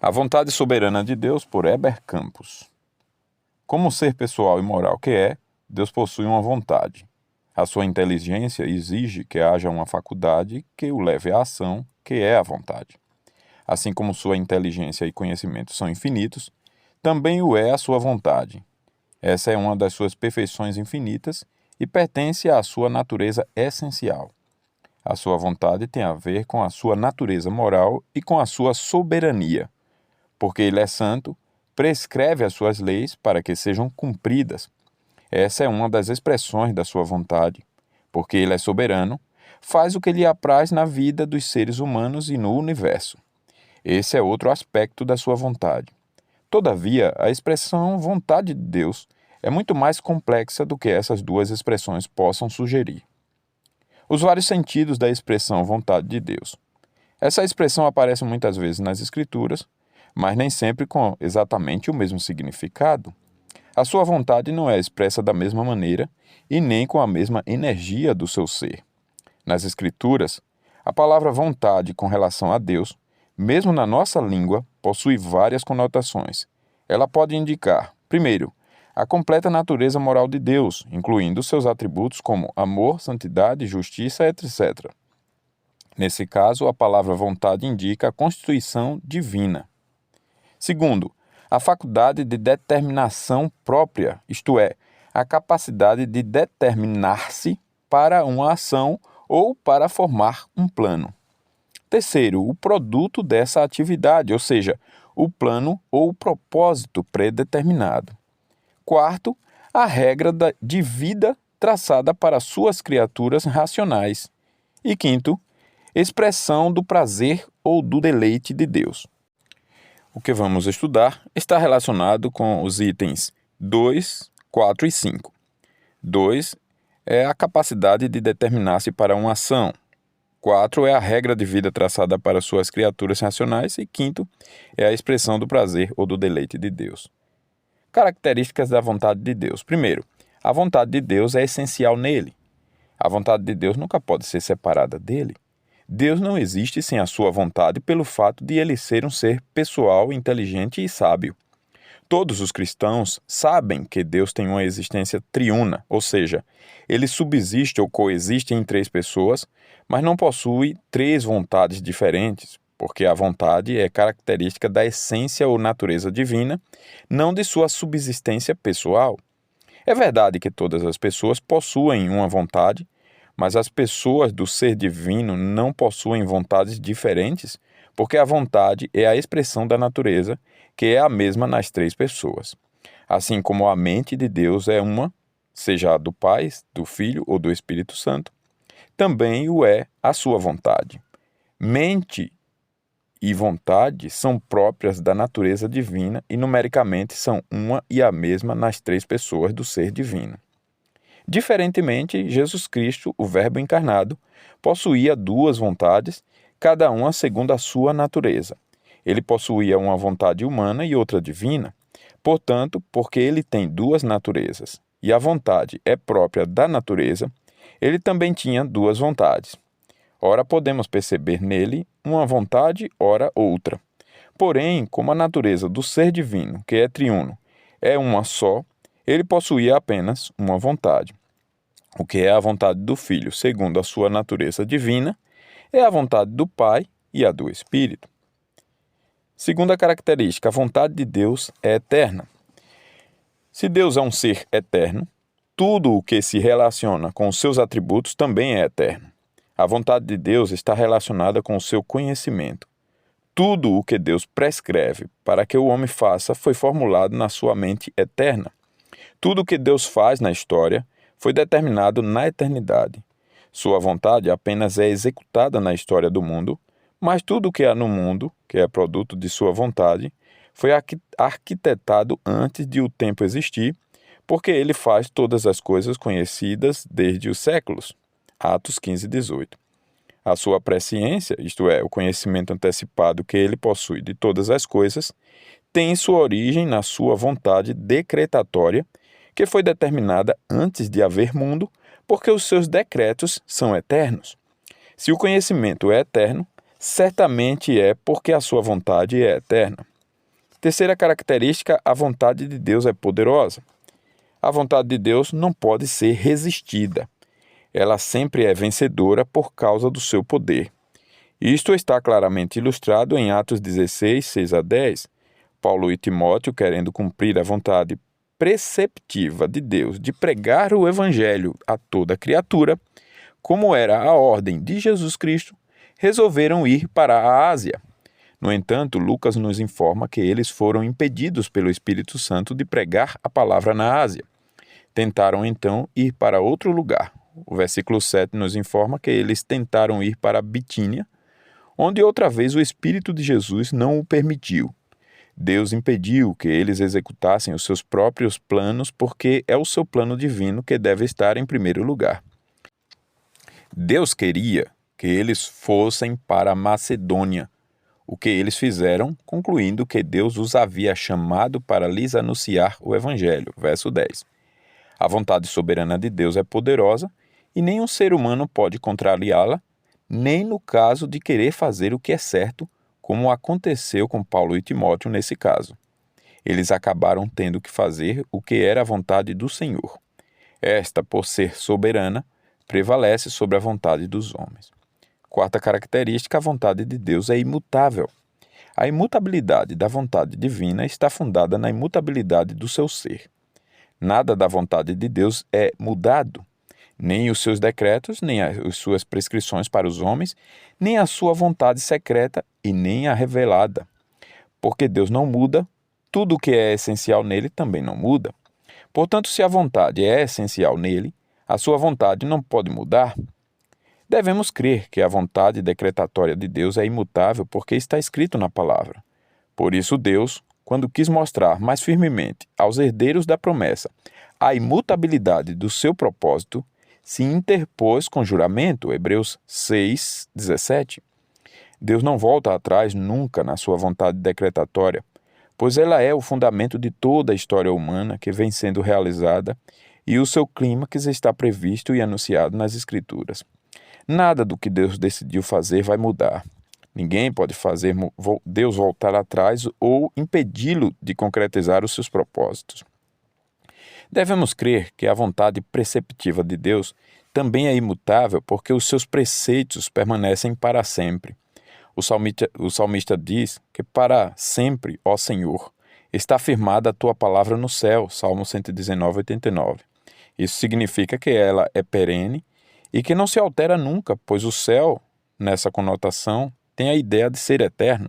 A Vontade Soberana de Deus, por Heber Campos. Como ser pessoal e moral que é, Deus possui uma vontade. A sua inteligência exige que haja uma faculdade que o leve à ação, que é a vontade. Assim como sua inteligência e conhecimento são infinitos, também o é a sua vontade. Essa é uma das suas perfeições infinitas e pertence à sua natureza essencial. A sua vontade tem a ver com a sua natureza moral e com a sua soberania. Porque ele é santo, prescreve as suas leis para que sejam cumpridas. Essa é uma das expressões da sua vontade. Porque ele é soberano, faz o que lhe apraz na vida dos seres humanos e no universo. Esse é outro aspecto da sua vontade. Todavia, a expressão vontade de Deus é muito mais complexa do que essas duas expressões possam sugerir. Os vários sentidos da expressão vontade de Deus. Essa expressão aparece muitas vezes nas Escrituras, mas nem sempre com exatamente o mesmo significado. A sua vontade não é expressa da mesma maneira e nem com a mesma energia do seu ser. Nas Escrituras, a palavra vontade com relação a Deus, mesmo na nossa língua, possui várias conotações. Ela pode indicar, primeiro, a completa natureza moral de Deus, incluindo seus atributos como amor, santidade, justiça, etc. Nesse caso, a palavra vontade indica a constituição divina. Segundo, a faculdade de determinação própria, isto é, a capacidade de determinar-se para uma ação ou para formar um plano. Terceiro, o produto dessa atividade, ou seja, o plano ou o propósito predeterminado. Quarto, a regra de vida traçada para suas criaturas racionais. E quinto, expressão do prazer ou do deleite de Deus. O que vamos estudar está relacionado com os itens 2, 4 e 5. 2 é a capacidade de determinar-se para uma ação. 4 é a regra de vida traçada para suas criaturas racionais. E quinto é a expressão do prazer ou do deleite de Deus. Características da vontade de Deus. Primeiro, a vontade de Deus é essencial nele. A vontade de Deus nunca pode ser separada dele. Deus não existe sem a sua vontade pelo fato de ele ser um ser pessoal, inteligente e sábio. Todos os cristãos sabem que Deus tem uma existência triuna, ou seja, ele subsiste ou coexiste em três pessoas, mas não possui três vontades diferentes, porque a vontade é característica da essência ou natureza divina, não de sua subsistência pessoal. É verdade que todas as pessoas possuem uma vontade, mas as pessoas do ser divino não possuem vontades diferentes, porque a vontade é a expressão da natureza, que é a mesma nas três pessoas. Assim como a mente de Deus é uma, seja a do Pai, do Filho ou do Espírito Santo, também o é a sua vontade. Mente e vontade são próprias da natureza divina e numericamente são uma e a mesma nas três pessoas do ser divino. Diferentemente, Jesus Cristo, o Verbo encarnado, possuía duas vontades, cada uma segundo a sua natureza. Ele possuía uma vontade humana e outra divina. Portanto, porque ele tem duas naturezas e a vontade é própria da natureza, ele também tinha duas vontades. Ora, podemos perceber nele uma vontade, ora outra. Porém, como a natureza do ser divino, que é triuno, é uma só, ele possuía apenas uma vontade. O que é a vontade do Filho, segundo a sua natureza divina, é a vontade do Pai e a do Espírito. Segunda característica, a vontade de Deus é eterna. Se Deus é um ser eterno, tudo o que se relaciona com os seus atributos também é eterno. A vontade de Deus está relacionada com o seu conhecimento. Tudo o que Deus prescreve para que o homem faça foi formulado na sua mente eterna. Tudo o que Deus faz na história foi determinado na eternidade. Sua vontade apenas é executada na história do mundo, mas tudo o que há no mundo, que é produto de sua vontade, foi arquitetado antes de o tempo existir, porque ele faz todas as coisas conhecidas desde os séculos. Atos 15, 18. A sua presciência, isto é, o conhecimento antecipado que ele possui de todas as coisas, tem sua origem na sua vontade decretatória, que foi determinada antes de haver mundo, porque os seus decretos são eternos. Se o conhecimento é eterno, Certamente é porque a sua vontade é eterna. Terceira característica, a vontade de Deus é poderosa. A vontade de Deus não pode ser resistida. Ela sempre é vencedora por causa do seu poder. Isto está claramente ilustrado em Atos 16, 6 a 10. Paulo e Timóteo, querendo cumprir a vontade preceptiva de Deus de pregar o Evangelho a toda criatura, como era a ordem de Jesus Cristo, resolveram ir para a Ásia. No entanto, Lucas nos informa que eles foram impedidos pelo Espírito Santo de pregar a palavra na Ásia. Tentaram então ir para outro lugar. O versículo 7 nos informa que eles tentaram ir para Bitínia, onde outra vez o Espírito de Jesus não o permitiu. Deus impediu que eles executassem os seus próprios planos, porque é o seu plano divino que deve estar em primeiro lugar. Deus queria que eles fossem para a Macedônia, o que eles fizeram, concluindo que Deus os havia chamado para lhes anunciar o Evangelho. Verso 10. A vontade soberana de Deus é poderosa e nenhum ser humano pode contrariá-la, nem no caso de querer fazer o que é certo, como aconteceu com Paulo e Timóteo nesse caso. Eles acabaram tendo que fazer o que era a vontade do Senhor. Esta, por ser soberana, prevalece sobre a vontade dos homens. Quarta característica, a vontade de Deus é imutável. A imutabilidade da vontade divina está fundada na imutabilidade do seu ser. Nada da vontade de Deus é mudado, nem os seus decretos, nem as suas prescrições para os homens, nem a sua vontade secreta e nem a revelada. Porque Deus não muda, tudo o que é essencial nele também não muda. Portanto, se a vontade é essencial nele, a sua vontade não pode mudar. Devemos crer que a vontade decretatória de Deus é imutável porque está escrito na palavra. Por isso Deus, quando quis mostrar mais firmemente aos herdeiros da promessa a imutabilidade do seu propósito, se interpôs com juramento, Hebreus 6, 17. Deus não volta atrás nunca na sua vontade decretatória, pois ela é o fundamento de toda a história humana que vem sendo realizada e o seu clímax está previsto e anunciado nas Escrituras. Nada do que Deus decidiu fazer vai mudar. Ninguém pode fazer Deus voltar atrás ou impedi-lo de concretizar os seus propósitos. Devemos crer que a vontade preceptiva de Deus também é imutável porque os seus preceitos permanecem para sempre. O salmista diz que para sempre, ó Senhor, está firmada a tua palavra no céu, Salmo 119, 89. Isso significa que ela é perene e que não se altera nunca, pois o céu, nessa conotação, tem a ideia de ser eterno.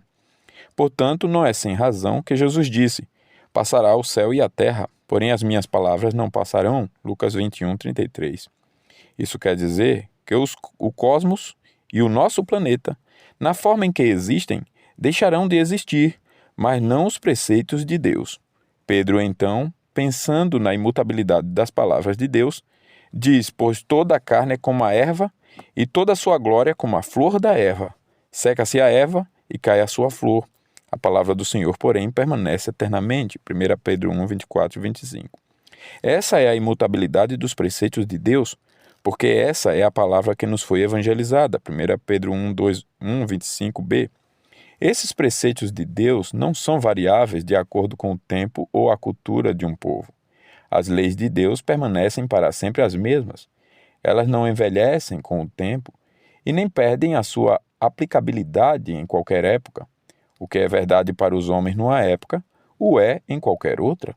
Portanto, não é sem razão que Jesus disse: passará o céu e a terra, porém as minhas palavras não passarão. Lucas 21, 33. Isso quer dizer que o cosmos e o nosso planeta, na forma em que existem, deixarão de existir, mas não os preceitos de Deus. Pedro, então, pensando na imutabilidade das palavras de Deus, diz: pois toda a carne é como a erva, e toda a sua glória como a flor da erva. Seca-se a erva e cai a sua flor. A palavra do Senhor, porém, permanece eternamente. 1 Pedro 1, 24 e 25. Essa é a imutabilidade dos preceitos de Deus, porque essa é a palavra que nos foi evangelizada. 1 Pedro 1, 25b. Esses preceitos de Deus não são variáveis de acordo com o tempo ou a cultura de um povo. As leis de Deus permanecem para sempre as mesmas. Elas não envelhecem com o tempo e nem perdem a sua aplicabilidade em qualquer época. O que é verdade para os homens numa época, o é em qualquer outra.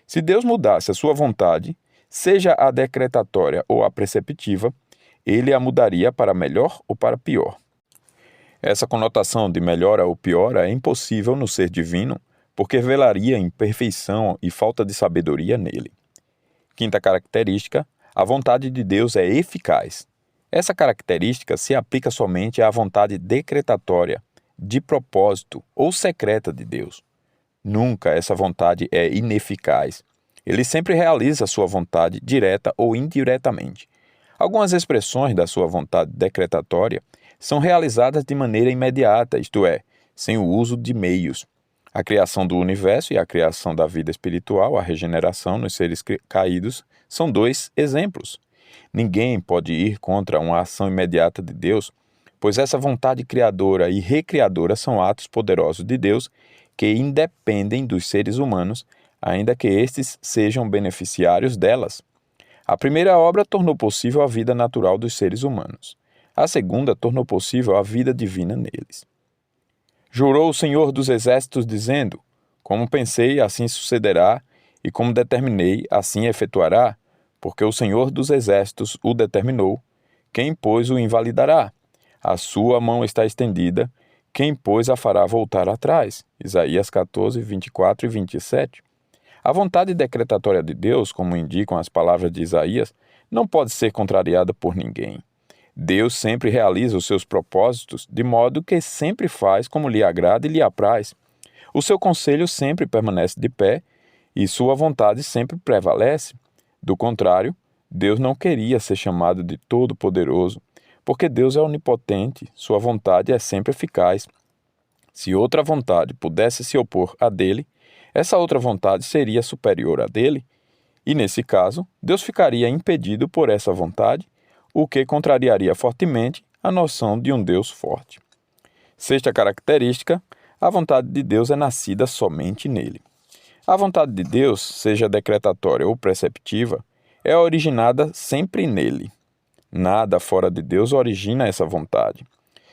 Se Deus mudasse a sua vontade, seja a decretatória ou a preceptiva, ele a mudaria para melhor ou para pior. Essa conotação de melhor ou pior é impossível no ser divino, porque revelaria imperfeição e falta de sabedoria nele. Quinta característica, a vontade de Deus é eficaz. Essa característica se aplica somente à vontade decretatória, de propósito ou secreta de Deus. Nunca essa vontade é ineficaz. Ele sempre realiza a sua vontade direta ou indiretamente. Algumas expressões da sua vontade decretatória são realizadas de maneira imediata, isto é, sem o uso de meios. A criação do universo e a criação da vida espiritual, a regeneração nos seres caídos, são dois exemplos. Ninguém pode ir contra uma ação imediata de Deus, pois essa vontade criadora e recriadora são atos poderosos de Deus que independem dos seres humanos, ainda que estes sejam beneficiários delas. A primeira obra tornou possível a vida natural dos seres humanos. A segunda tornou possível a vida divina neles. Jurou o Senhor dos Exércitos, dizendo: como pensei, assim sucederá, e como determinei, assim efetuará, porque o Senhor dos Exércitos o determinou. Quem, pois, o invalidará? A sua mão está estendida, quem, pois, a fará voltar atrás? Isaías 14, 24 e 27. A vontade decretatória de Deus, como indicam as palavras de Isaías, não pode ser contrariada por ninguém. Deus sempre realiza os seus propósitos, de modo que sempre faz como lhe agrada e lhe apraz. O seu conselho sempre permanece de pé, e sua vontade sempre prevalece. Do contrário, Deus não queria ser chamado de Todo-Poderoso, porque Deus é onipotente, sua vontade é sempre eficaz. Se outra vontade pudesse se opor à dele, essa outra vontade seria superior à dele, e nesse caso, Deus ficaria impedido por essa vontade, o que contrariaria fortemente a noção de um Deus forte. Sexta característica, a vontade de Deus é nascida somente nele. A vontade de Deus, seja decretatória ou preceptiva, é originada sempre nele. Nada fora de Deus origina essa vontade.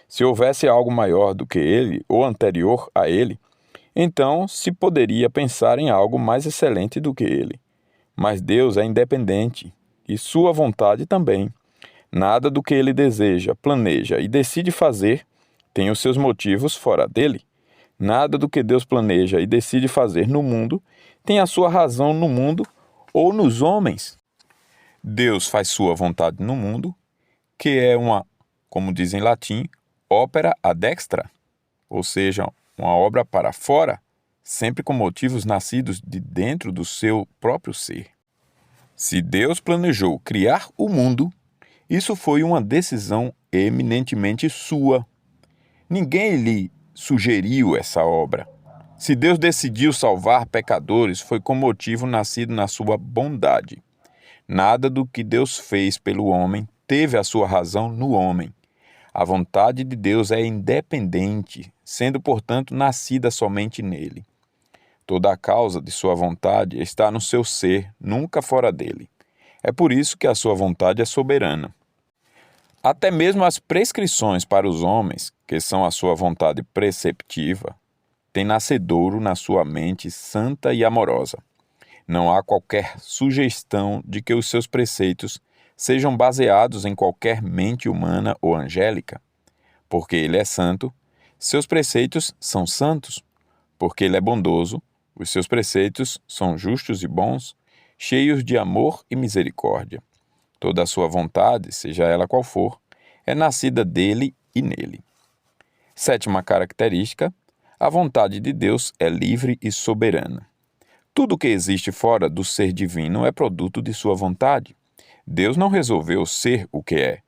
Se houvesse algo maior do que ele ou anterior a ele, então se poderia pensar em algo mais excelente do que ele. Mas Deus é independente, e sua vontade também. Nada do que ele deseja, planeja e decide fazer tem os seus motivos fora dele. Nada do que Deus planeja e decide fazer no mundo tem a sua razão no mundo ou nos homens. Deus faz sua vontade no mundo, que é como diz em latim, opera ad extra, ou seja, uma obra para fora, sempre com motivos nascidos de dentro do seu próprio ser. Se Deus planejou criar o mundo, isso foi uma decisão eminentemente sua. Ninguém lhe sugeriu essa obra. Se Deus decidiu salvar pecadores, foi com motivo nascido na sua bondade. Nada do que Deus fez pelo homem teve a sua razão no homem. A vontade de Deus é independente, sendo, portanto, nascida somente nele. Toda a causa de sua vontade está no seu ser, nunca fora dele. É por isso que a sua vontade é soberana. Até mesmo as prescrições para os homens, que são a sua vontade preceptiva, têm nascedouro na sua mente santa e amorosa. Não há qualquer sugestão de que os seus preceitos sejam baseados em qualquer mente humana ou angélica. Porque ele é santo, seus preceitos são santos. Porque ele é bondoso, os seus preceitos são justos e bons, cheios de amor e misericórdia. Toda a sua vontade, seja ela qual for, é nascida dele e nele. Sétima característica, a vontade de Deus é livre e soberana. Tudo que existe fora do ser divino é produto de sua vontade. Deus não resolveu ser o que é.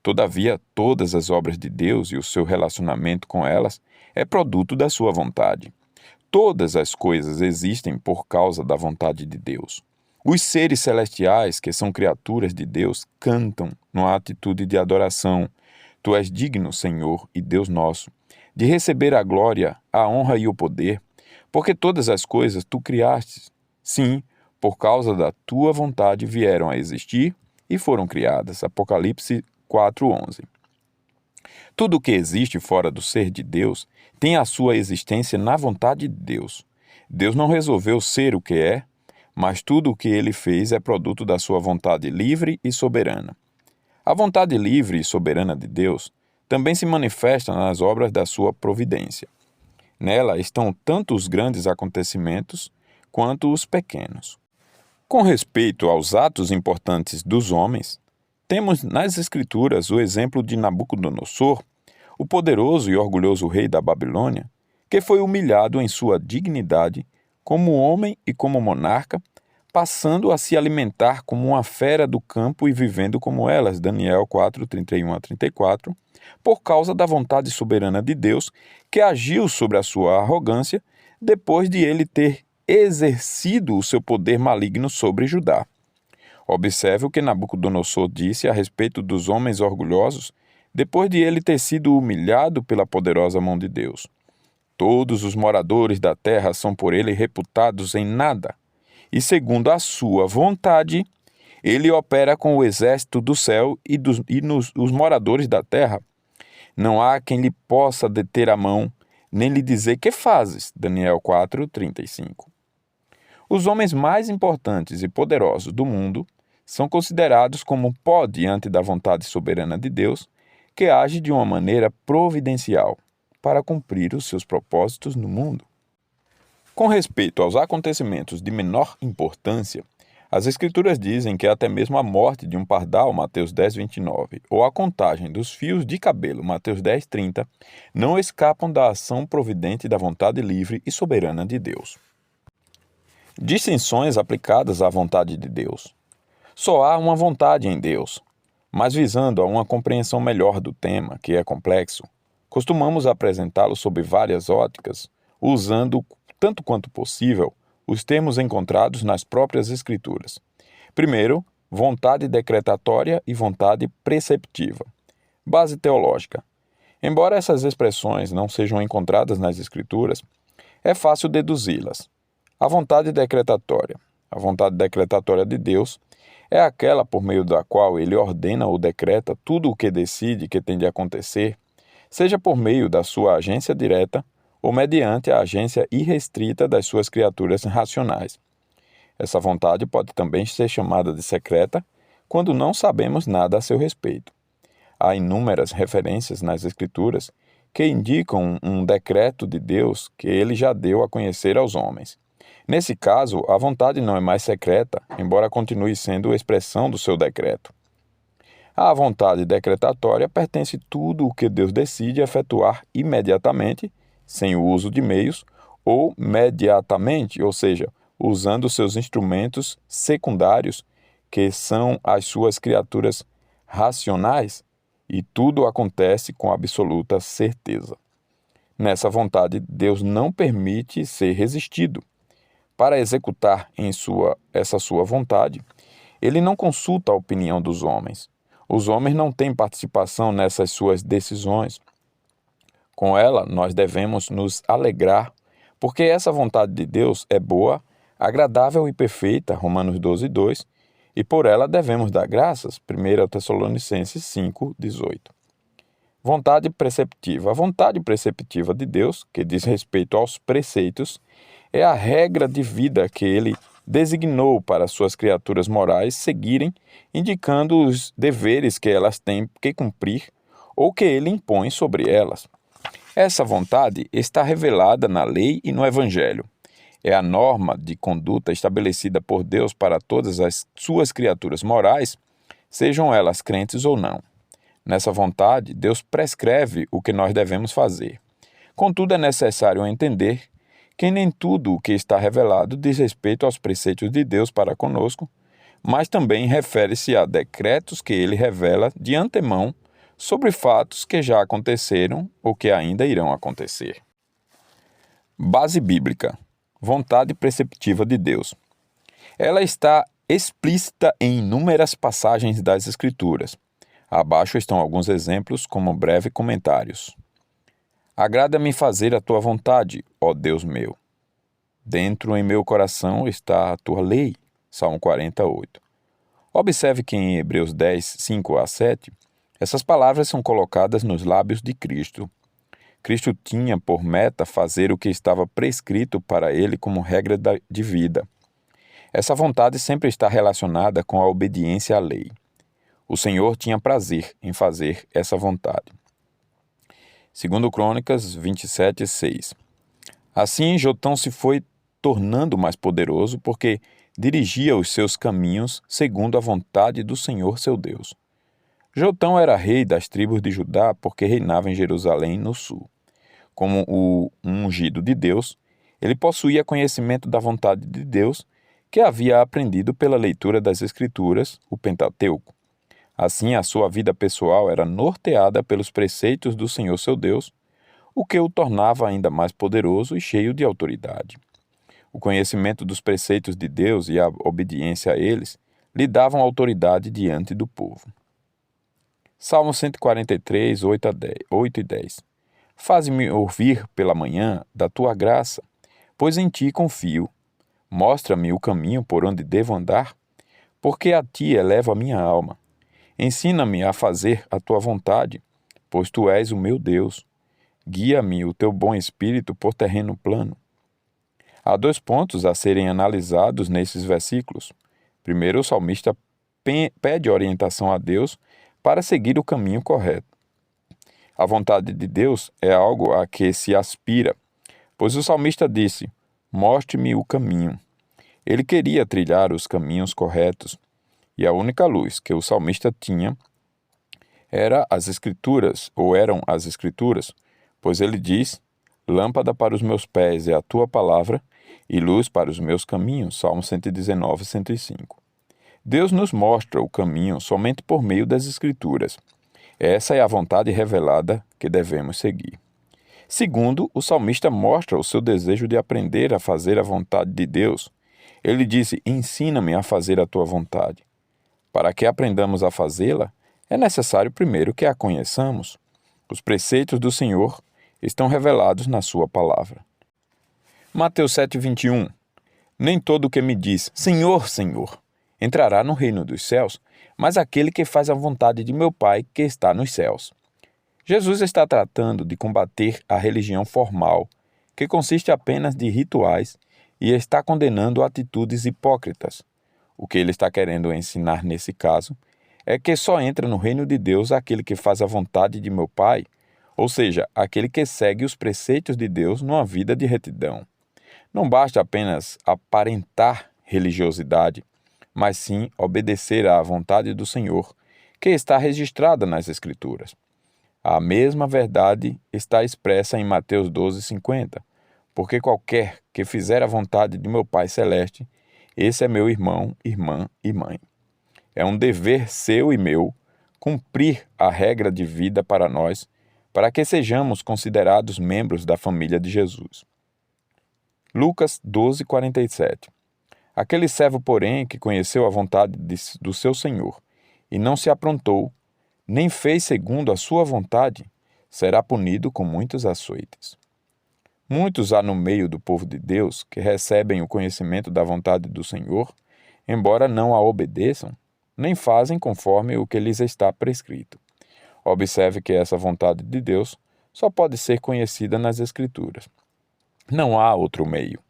Todavia, todas as obras de Deus e o seu relacionamento com elas é produto da sua vontade. Todas as coisas existem por causa da vontade de Deus. Os seres celestiais, que são criaturas de Deus, cantam numa atitude de adoração. Tu és digno, Senhor e Deus nosso, de receber a glória, a honra e o poder, porque todas as coisas tu criastes. Sim, por causa da tua vontade vieram a existir e foram criadas. Apocalipse 4:11. Tudo o que existe fora do ser de Deus tem a sua existência na vontade de Deus. Deus não resolveu ser o que é, mas tudo o que ele fez é produto da sua vontade livre e soberana. A vontade livre e soberana de Deus também se manifesta nas obras da sua providência. Nela estão tanto os grandes acontecimentos quanto os pequenos. Com respeito aos atos importantes dos homens, temos nas Escrituras o exemplo de Nabucodonosor, o poderoso e orgulhoso rei da Babilônia, que foi humilhado em sua dignidade como homem e como monarca, passando a se alimentar como uma fera do campo e vivendo como elas, Daniel 4, 31 a 34, por causa da vontade soberana de Deus, que agiu sobre a sua arrogância, depois de ele ter exercido o seu poder maligno sobre Judá. Observe o que Nabucodonosor disse a respeito dos homens orgulhosos, depois de ele ter sido humilhado pela poderosa mão de Deus. Todos os moradores da terra são por ele reputados em nada, e segundo a sua vontade, ele opera com o exército do céu os moradores da terra. Não há quem lhe possa deter a mão, nem lhe dizer que fazes. Daniel 4:35. Os homens mais importantes e poderosos do mundo são considerados como pó diante da vontade soberana de Deus, que age de uma maneira providencial para cumprir os seus propósitos no mundo. Com respeito aos acontecimentos de menor importância, as Escrituras dizem que até mesmo a morte de um pardal, Mateus 10:29, ou a contagem dos fios de cabelo, Mateus 10:30, não escapam da ação providente da vontade livre e soberana de Deus. Distinções aplicadas à vontade de Deus. Só há uma vontade em Deus, mas visando a uma compreensão melhor do tema, que é complexo, costumamos apresentá-lo sob várias óticas, usando, tanto quanto possível, os termos encontrados nas próprias Escrituras. Primeiro, vontade decretatória e vontade preceptiva. Base teológica. Embora essas expressões não sejam encontradas nas Escrituras, é fácil deduzi-las. A vontade decretatória de Deus é aquela por meio da qual ele ordena ou decreta tudo o que decide que tem de acontecer, seja por meio da sua agência direta ou mediante a agência irrestrita das suas criaturas racionais. Essa vontade pode também ser chamada de secreta quando não sabemos nada a seu respeito. Há inúmeras referências nas Escrituras que indicam um decreto de Deus que ele já deu a conhecer aos homens. Nesse caso, a vontade não é mais secreta, embora continue sendo expressão do seu decreto. À vontade decretatória pertence tudo o que Deus decide efetuar imediatamente, sem o uso de meios, ou mediatamente, ou seja, usando seus instrumentos secundários, que são as suas criaturas racionais, e tudo acontece com absoluta certeza. Nessa vontade, Deus não permite ser resistido. Para executar essa sua vontade, ele não consulta a opinião dos homens. Os homens não têm participação nessas suas decisões. Com ela, nós devemos nos alegrar, porque essa vontade de Deus é boa, agradável e perfeita, Romanos 12:2, e por ela devemos dar graças, 1 Tessalonicenses 5:18. Vontade preceptiva. A vontade preceptiva de Deus, que diz respeito aos preceitos, é a regra de vida que ele designou para suas criaturas morais seguirem, indicando os deveres que elas têm que cumprir ou que ele impõe sobre elas. Essa vontade está revelada na lei e no Evangelho. É a norma de conduta estabelecida por Deus para todas as suas criaturas morais, sejam elas crentes ou não. Nessa vontade, Deus prescreve o que nós devemos fazer. Contudo, é necessário entender que nem tudo o que está revelado diz respeito aos preceitos de Deus para conosco, mas também refere-se a decretos que ele revela de antemão sobre fatos que já aconteceram ou que ainda irão acontecer. Base bíblica. Vontade preceptiva de Deus. Ela está explícita em inúmeras passagens das Escrituras. Abaixo estão alguns exemplos como breves comentários. Agrada-me fazer a tua vontade, ó Deus meu. Dentro em meu coração está a tua lei. Salmo 48. Observe que em Hebreus 10, 5-7, essas palavras são colocadas nos lábios de Cristo. Cristo tinha por meta fazer o que estava prescrito para ele como regra de vida. Essa vontade sempre está relacionada com a obediência à lei. O Senhor tinha prazer em fazer essa vontade. 2 Crônicas 27:6. Assim, Jotão se foi tornando mais poderoso porque dirigia os seus caminhos segundo a vontade do Senhor seu Deus. Jotão era rei das tribos de Judá porque reinava em Jerusalém no sul. Como o ungido de Deus, ele possuía conhecimento da vontade de Deus que havia aprendido pela leitura das Escrituras, o Pentateuco. Assim, a sua vida pessoal era norteada pelos preceitos do Senhor seu Deus, o que o tornava ainda mais poderoso e cheio de autoridade. O conhecimento dos preceitos de Deus e a obediência a eles lhe davam autoridade diante do povo. Salmo 143, 8 e 10. Faze-me ouvir pela manhã da tua graça, pois em ti confio. Mostra-me o caminho por onde devo andar, porque a ti elevo a minha alma. Ensina-me a fazer a tua vontade, pois tu és o meu Deus. Guia-me o teu bom espírito por terreno plano. Há 2 pontos a serem analisados nesses versículos. Primeiro, o salmista pede orientação a Deus para seguir o caminho correto. A vontade de Deus é algo a que se aspira, pois o salmista disse: mostre-me o caminho. Ele queria trilhar os caminhos corretos, e a única luz que o salmista tinha eram as Escrituras, pois ele diz: lâmpada para os meus pés é a tua palavra, e luz para os meus caminhos. Salmo 119, 105. Deus nos mostra o caminho somente por meio das Escrituras. Essa é a vontade revelada que devemos seguir. Segundo, o salmista mostra o seu desejo de aprender a fazer a vontade de Deus. Ele disse: ensina-me a fazer a tua vontade. Para que aprendamos a fazê-la, é necessário primeiro que a conheçamos. Os preceitos do Senhor estão revelados na sua palavra. Mateus 7:21. Nem todo o que me diz, Senhor, Senhor, entrará no reino dos céus, mas aquele que faz a vontade de meu Pai que está nos céus. Jesus está tratando de combater a religião formal, que consiste apenas de rituais, e está condenando atitudes hipócritas. O que ele está querendo ensinar nesse caso é que só entra no reino de Deus aquele que faz a vontade de meu Pai, ou seja, aquele que segue os preceitos de Deus numa vida de retidão. Não basta apenas aparentar religiosidade, mas sim obedecer à vontade do Senhor, que está registrada nas Escrituras. A mesma verdade está expressa em Mateus 12:50, porque qualquer que fizer a vontade de meu Pai Celeste, esse é meu irmão, irmã e mãe. É um dever seu e meu cumprir a regra de vida para nós, para que sejamos considerados membros da família de Jesus. Lucas 12:47. Aquele servo, porém, que conheceu a vontade do seu senhor e não se aprontou, nem fez segundo a sua vontade, será punido com muitos açoites. Muitos há no meio do povo de Deus que recebem o conhecimento da vontade do Senhor, embora não a obedeçam, nem fazem conforme o que lhes está prescrito. Observe que essa vontade de Deus só pode ser conhecida nas Escrituras. Não há outro meio.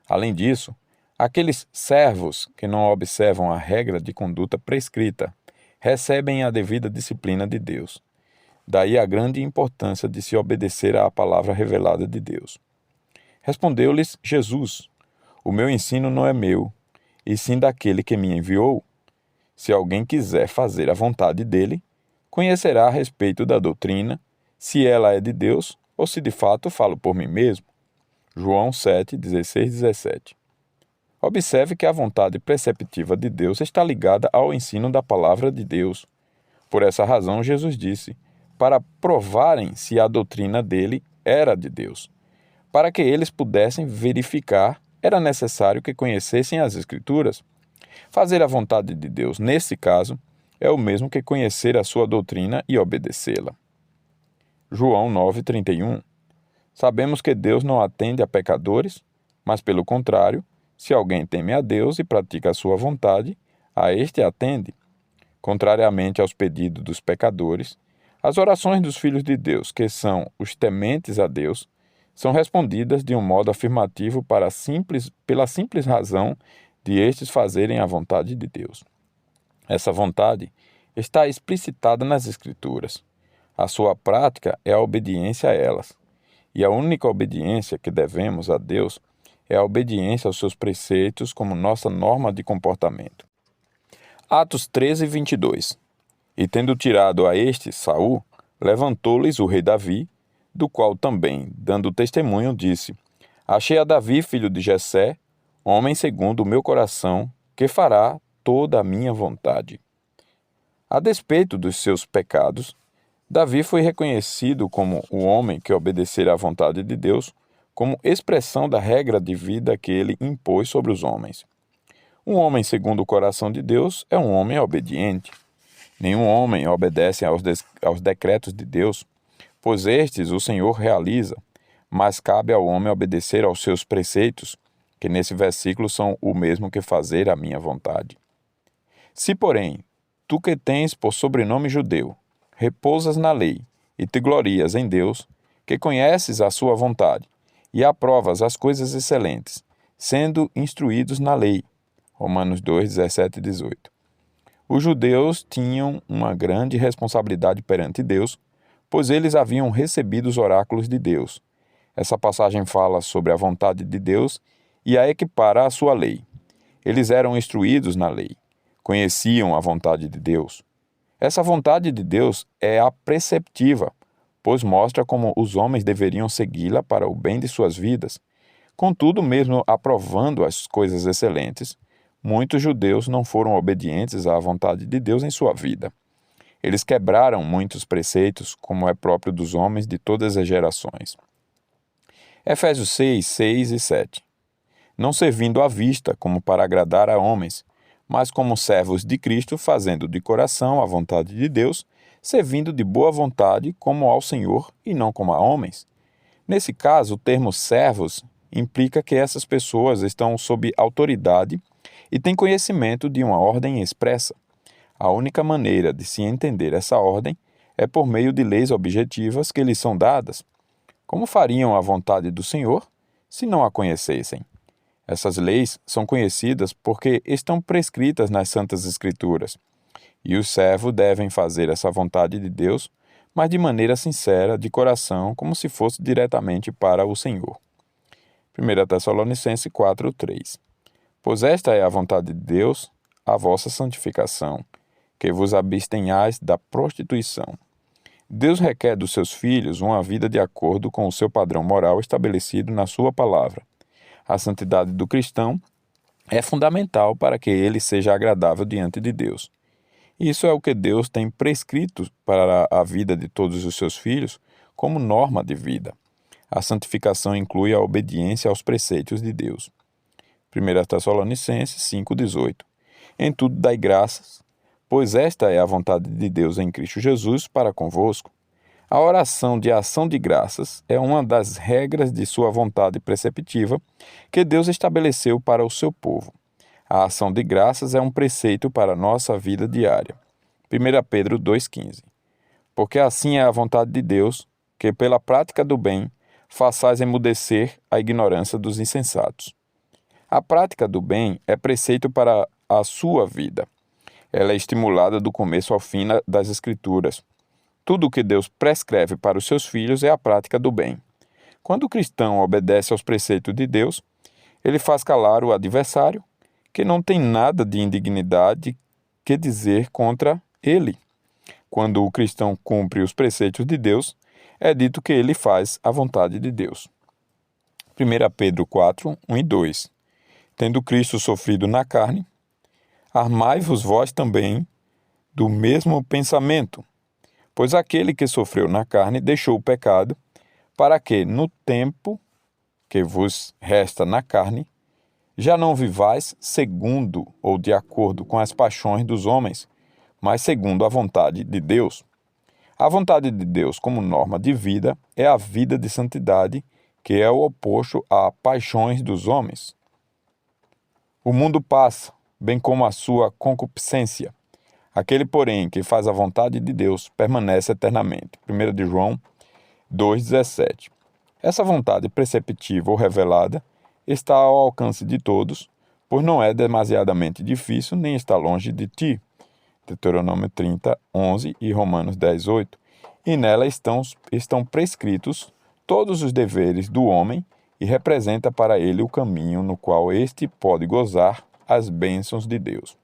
Além disso, aqueles servos que não observam a regra de conduta prescrita recebem a devida disciplina de Deus. Daí a grande importância de se obedecer à palavra revelada de Deus. Respondeu-lhes Jesus: o meu ensino não é meu, e sim daquele que me enviou. Se alguém quiser fazer a vontade dele, conhecerá a respeito da doutrina, se ela é de Deus ou se de fato falo por mim mesmo. João 7, 16, 17. Observe que a vontade preceptiva de Deus está ligada ao ensino da palavra de Deus. Por essa razão, Jesus disse, para provarem se a doutrina dele era de Deus. Para que eles pudessem verificar, era necessário que conhecessem as Escrituras. Fazer a vontade de Deus, nesse caso, é o mesmo que conhecer a sua doutrina e obedecê-la. João 9:31. Sabemos que Deus não atende a pecadores, mas, pelo contrário, se alguém teme a Deus e pratica a sua vontade, a este atende. Contrariamente aos pedidos dos pecadores, as orações dos filhos de Deus, que são os tementes a Deus, são respondidas de um modo afirmativo pela simples razão de estes fazerem a vontade de Deus. Essa vontade está explicitada nas Escrituras. A sua prática é a obediência a elas. E a única obediência que devemos a Deus é a obediência aos seus preceitos como nossa norma de comportamento. Atos 13:22. E tendo tirado a este, Saul, levantou-lhes o rei Davi, do qual também, dando testemunho, disse: achei a Davi, filho de Jessé, homem segundo o meu coração, que fará toda a minha vontade. A despeito dos seus pecados, Davi foi reconhecido como o homem que obedecera à vontade de Deus, como expressão da regra de vida que ele impôs sobre os homens. Um homem segundo o coração de Deus é um homem obediente. Nenhum homem obedece aos decretos de Deus, pois estes o Senhor realiza, mas cabe ao homem obedecer aos seus preceitos, que nesse versículo são o mesmo que fazer a minha vontade. Se, porém, tu que tens por sobrenome judeu, repousas na lei e te glorias em Deus, que conheces a sua vontade e aprovas as coisas excelentes, sendo instruídos na lei. Romanos 2, 17 e 18. Os judeus tinham uma grande responsabilidade perante Deus, pois eles haviam recebido os oráculos de Deus. Essa passagem fala sobre a vontade de Deus e a equipara à sua lei. Eles eram instruídos na lei, conheciam a vontade de Deus. Essa vontade de Deus é a preceptiva, pois mostra como os homens deveriam segui-la para o bem de suas vidas. Contudo, mesmo aprovando as coisas excelentes, muitos judeus não foram obedientes à vontade de Deus em sua vida. Eles quebraram muitos preceitos, como é próprio dos homens de todas as gerações. Efésios 6, 6 e 7. Não servindo à vista como para agradar a homens, mas como servos de Cristo, fazendo de coração a vontade de Deus, servindo de boa vontade como ao Senhor e não como a homens. Nesse caso, o termo servos implica que essas pessoas estão sob autoridade e têm conhecimento de uma ordem expressa. A única maneira de se entender essa ordem é por meio de leis objetivas que lhes são dadas. Como fariam a vontade do Senhor se não a conhecessem? Essas leis são conhecidas porque estão prescritas nas Santas Escrituras, e os servos devem fazer essa vontade de Deus, mas de maneira sincera, de coração, como se fosse diretamente para o Senhor. 1 Tessalonicenses 4, 3. Pois esta é a vontade de Deus, a vossa santificação, que vos abstenhais da prostituição. Deus requer dos seus filhos uma vida de acordo com o seu padrão moral estabelecido na sua palavra. A santidade do cristão é fundamental para que ele seja agradável diante de Deus. Isso é o que Deus tem prescrito para a vida de todos os seus filhos como norma de vida. A santificação inclui a obediência aos preceitos de Deus. 1 Tessalonicenses 5,18. Em tudo dai graças, pois esta é a vontade de Deus em Cristo Jesus para convosco. A oração de ação de graças é uma das regras de sua vontade preceptiva que Deus estabeleceu para o seu povo. A ação de graças é um preceito para a nossa vida diária. 1 Pedro 2,15. Porque assim é a vontade de Deus, que pela prática do bem façais emudecer a ignorância dos insensatos. A prática do bem é preceito para a sua vida. Ela é estimulada do começo ao fim das Escrituras. Tudo o que Deus prescreve para os seus filhos é a prática do bem. Quando o cristão obedece aos preceitos de Deus, ele faz calar o adversário, que não tem nada de indignidade que dizer contra ele. Quando o cristão cumpre os preceitos de Deus, é dito que ele faz a vontade de Deus. 1 Pedro 4, 1 e 2. Tendo Cristo sofrido na carne, armai-vos vós também do mesmo pensamento, pois aquele que sofreu na carne deixou o pecado, para que, no tempo que vos resta na carne, já não vivais segundo ou de acordo com as paixões dos homens, mas segundo a vontade de Deus. A vontade de Deus como norma de vida é a vida de santidade, que é o oposto a paixões dos homens. O mundo passa, bem como a sua concupiscência. Aquele, porém, que faz a vontade de Deus permanece eternamente. 1 de João 2,17. Essa vontade preceptiva ou revelada está ao alcance de todos, pois não é demasiadamente difícil nem está longe de ti. Deuteronômio 30, 11 e Romanos 10, 8. E nela estão prescritos todos os deveres do homem e representa para ele o caminho no qual este pode gozar as bênçãos de Deus.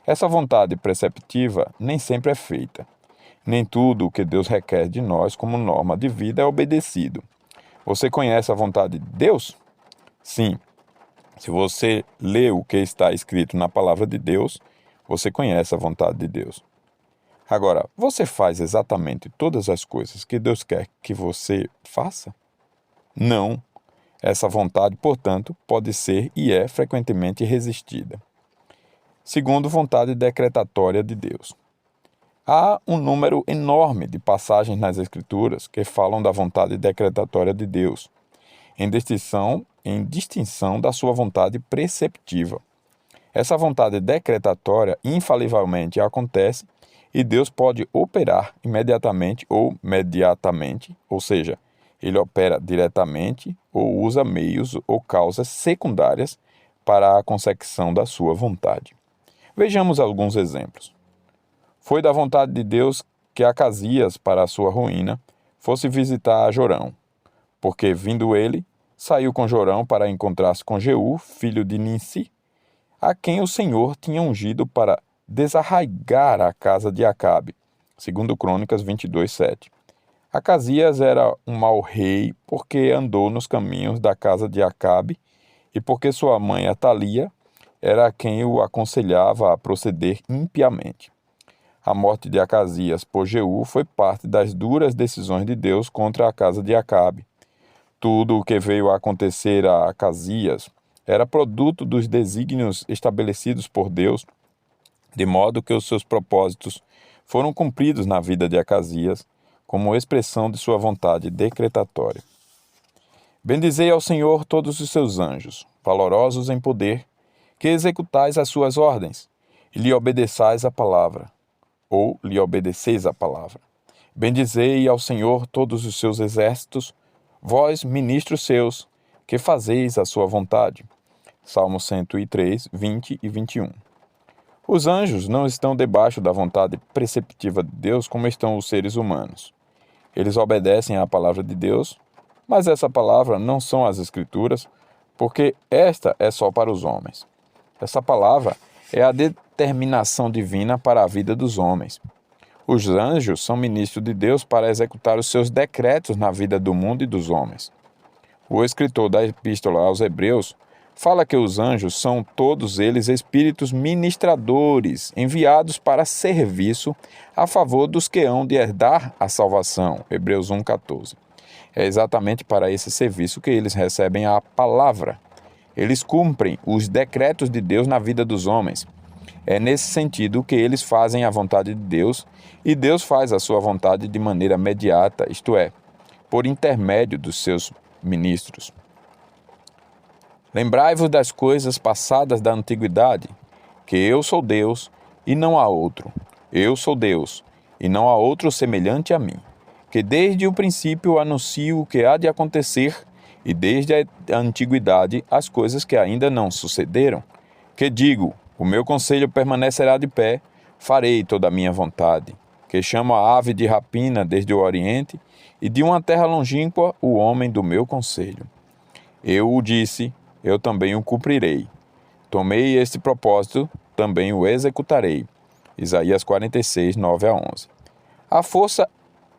Essa vontade preceptiva nem sempre é feita. Nem tudo o que Deus requer de nós como norma de vida é obedecido. Você conhece a vontade de Deus? Sim. Se você lê o que está escrito na palavra de Deus, você conhece a vontade de Deus. Agora, você faz exatamente todas as coisas que Deus quer que você faça? Não. Essa vontade, portanto, pode ser e é frequentemente resistida. Segundo, vontade decretatória de Deus. Há um número enorme de passagens nas Escrituras que falam da vontade decretatória de Deus, em distinção da sua vontade preceptiva. Essa vontade decretatória infalivelmente acontece e Deus pode operar imediatamente ou mediatamente, ou seja, ele opera diretamente ou usa meios ou causas secundárias para a consecução da sua vontade. Vejamos alguns exemplos. Foi da vontade de Deus que Acasias, para a sua ruína, fosse visitar Jorão, porque, vindo ele, saiu com Jorão para encontrar-se com Jeú, filho de Ninsi, a quem o Senhor tinha ungido para desarraigar a casa de Acabe, segundo Crônicas 22:7. Acasias era um mau rei porque andou nos caminhos da casa de Acabe e porque sua mãe Atalia era quem o aconselhava a proceder impiamente. A morte de Acasias por Jeú foi parte das duras decisões de Deus contra a casa de Acabe. Tudo o que veio a acontecer a Acasias era produto dos desígnios estabelecidos por Deus, de modo que os seus propósitos foram cumpridos na vida de Acasias, como expressão de sua vontade decretatória. Bendizei ao Senhor todos os seus anjos, valorosos em poder, que executais as suas ordens, e lhe obedeçais a palavra, ou lhe obedeceis a palavra. Bendizei ao Senhor todos os seus exércitos, vós, ministros seus, que fazeis a sua vontade. Salmo 103, 20 e 21. Os anjos não estão debaixo da vontade preceptiva de Deus como estão os seres humanos. Eles obedecem à palavra de Deus, mas essa palavra não são as Escrituras, porque esta é só para os homens. Essa palavra é a determinação divina para a vida dos homens. Os anjos são ministros de Deus para executar os seus decretos na vida do mundo e dos homens. O escritor da Epístola aos Hebreus fala que os anjos são todos eles espíritos ministradores, enviados para serviço a favor dos que hão de herdar a salvação. Hebreus 1,14. É exatamente para esse serviço que eles recebem a palavra. Eles cumprem os decretos de Deus na vida dos homens. É nesse sentido que eles fazem a vontade de Deus, e Deus faz a sua vontade de maneira imediata, isto é, por intermédio dos seus ministros. Lembrai-vos das coisas passadas da antiguidade, que eu sou Deus e não há outro. Eu sou Deus e não há outro semelhante a mim, que desde o princípio anuncio o que há de acontecer e desde a antiguidade as coisas que ainda não sucederam, que digo, o meu conselho permanecerá de pé, farei toda a minha vontade, que chamo a ave de rapina desde o Oriente e de uma terra longínqua o homem do meu conselho. Eu o disse, eu também o cumprirei. Tomei este propósito, também o executarei. Isaías 46, 9 a 11. A força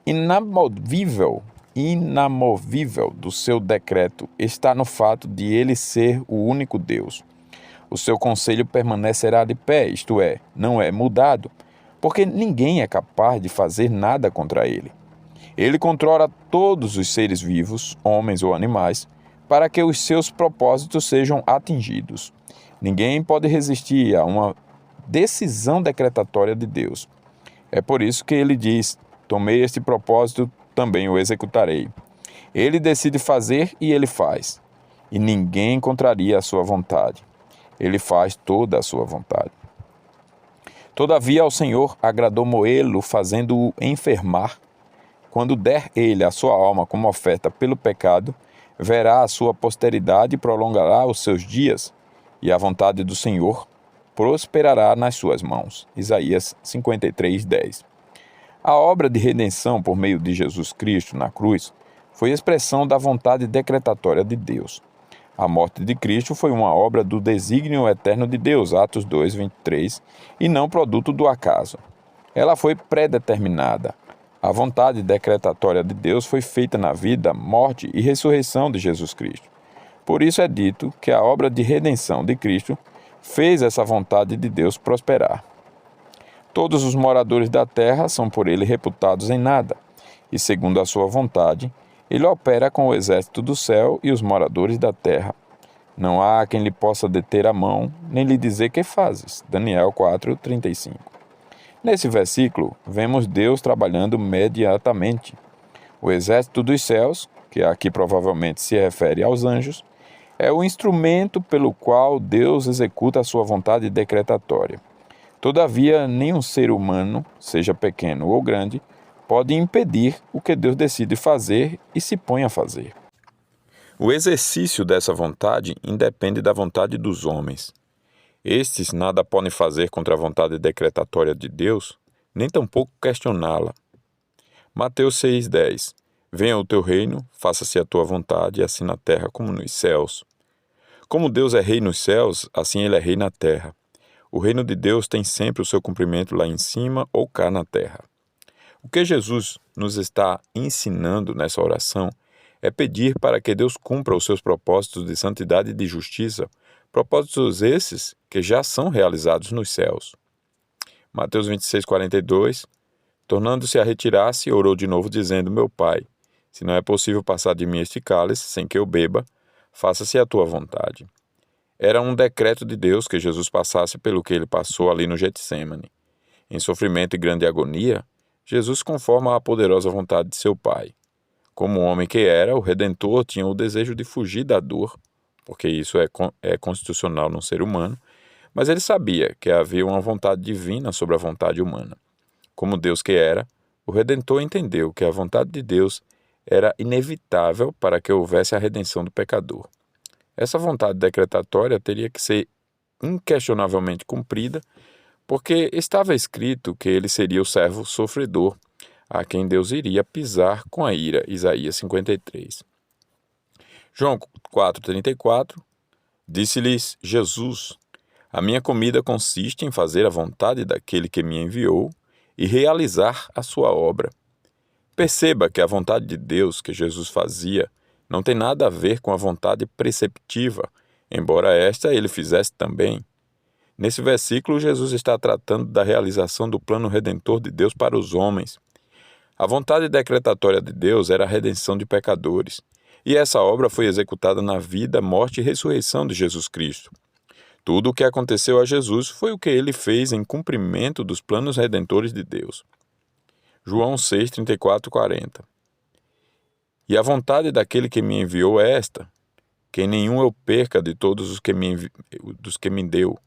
inamovível do seu decreto está no fato de ele ser o único Deus. O seu conselho permanecerá de pé, isto é, não é mudado, porque ninguém é capaz de fazer nada contra ele. Ele controla todos os seres vivos, homens ou animais, para que os seus propósitos sejam atingidos. Ninguém pode resistir a uma decisão decretatória de Deus. É por isso que ele diz, tomei este propósito, também o executarei. Ele decide fazer e ele faz. E ninguém contraria a sua vontade. Ele faz toda a sua vontade. Todavia ao Senhor agradou moê-lo, fazendo-o enfermar. Quando der ele a sua alma como oferta pelo pecado, verá a sua posteridade e prolongará os seus dias, e a vontade do Senhor prosperará nas suas mãos. Isaías 53, 10. A obra de redenção por meio de Jesus Cristo na cruz foi expressão da vontade decretatória de Deus. A morte de Cristo foi uma obra do desígnio eterno de Deus, Atos 2, 23, e não produto do acaso. Ela foi predeterminada. A vontade decretatória de Deus foi feita na vida, morte e ressurreição de Jesus Cristo. Por isso é dito que a obra de redenção de Cristo fez essa vontade de Deus prosperar. Todos os moradores da terra são por ele reputados em nada, e segundo a sua vontade, ele opera com o exército do céu e os moradores da terra. Não há quem lhe possa deter a mão, nem lhe dizer que fazes. Daniel 4, 35. Nesse versículo, vemos Deus trabalhando imediatamente. O exército dos céus, que aqui provavelmente se refere aos anjos, é o instrumento pelo qual Deus executa a sua vontade decretatória. Todavia, nenhum ser humano, seja pequeno ou grande, pode impedir o que Deus decide fazer e se põe a fazer. O exercício dessa vontade independe da vontade dos homens. Estes nada podem fazer contra a vontade decretatória de Deus, nem tampouco questioná-la. Mateus 6,10 Venha o teu reino, faça-se a tua vontade, assim na terra como nos céus. Como Deus é rei nos céus, assim ele é rei na terra. O reino de Deus tem sempre o seu cumprimento lá em cima ou cá na terra. O que Jesus nos está ensinando nessa oração é pedir para que Deus cumpra os seus propósitos de santidade e de justiça, propósitos esses que já são realizados nos céus. Mateus 26,42 Tornando-se a retirar-se, orou de novo, dizendo: Meu Pai, se não é possível passar de mim este cálice sem que eu beba, faça-se a tua vontade. Era um decreto de Deus que Jesus passasse pelo que ele passou ali no Getsêmani. Em sofrimento e grande agonia, Jesus conforma à poderosa vontade de seu Pai. Como homem que era, o Redentor tinha o desejo de fugir da dor, porque isso é constitucional num ser humano, mas ele sabia que havia uma vontade divina sobre a vontade humana. Como Deus que era, o Redentor entendeu que a vontade de Deus era inevitável para que houvesse a redenção do pecador. Essa vontade decretatória teria que ser inquestionavelmente cumprida, porque estava escrito que ele seria o servo sofredor, a quem Deus iria pisar com a ira. Isaías 53. João 4,34 Disse-lhes Jesus: A minha comida consiste em fazer a vontade daquele que me enviou e realizar a sua obra. Perceba que a vontade de Deus que Jesus fazia não tem nada a ver com a vontade preceptiva, embora esta ele fizesse também. Nesse versículo, Jesus está tratando da realização do plano redentor de Deus para os homens. A vontade decretatória de Deus era a redenção de pecadores, e essa obra foi executada na vida, morte e ressurreição de Jesus Cristo. Tudo o que aconteceu a Jesus foi o que ele fez em cumprimento dos planos redentores de Deus. João 6, 34 e 40 E a vontade daquele que me enviou é esta, que nenhum eu perca de todos os dos que me deu.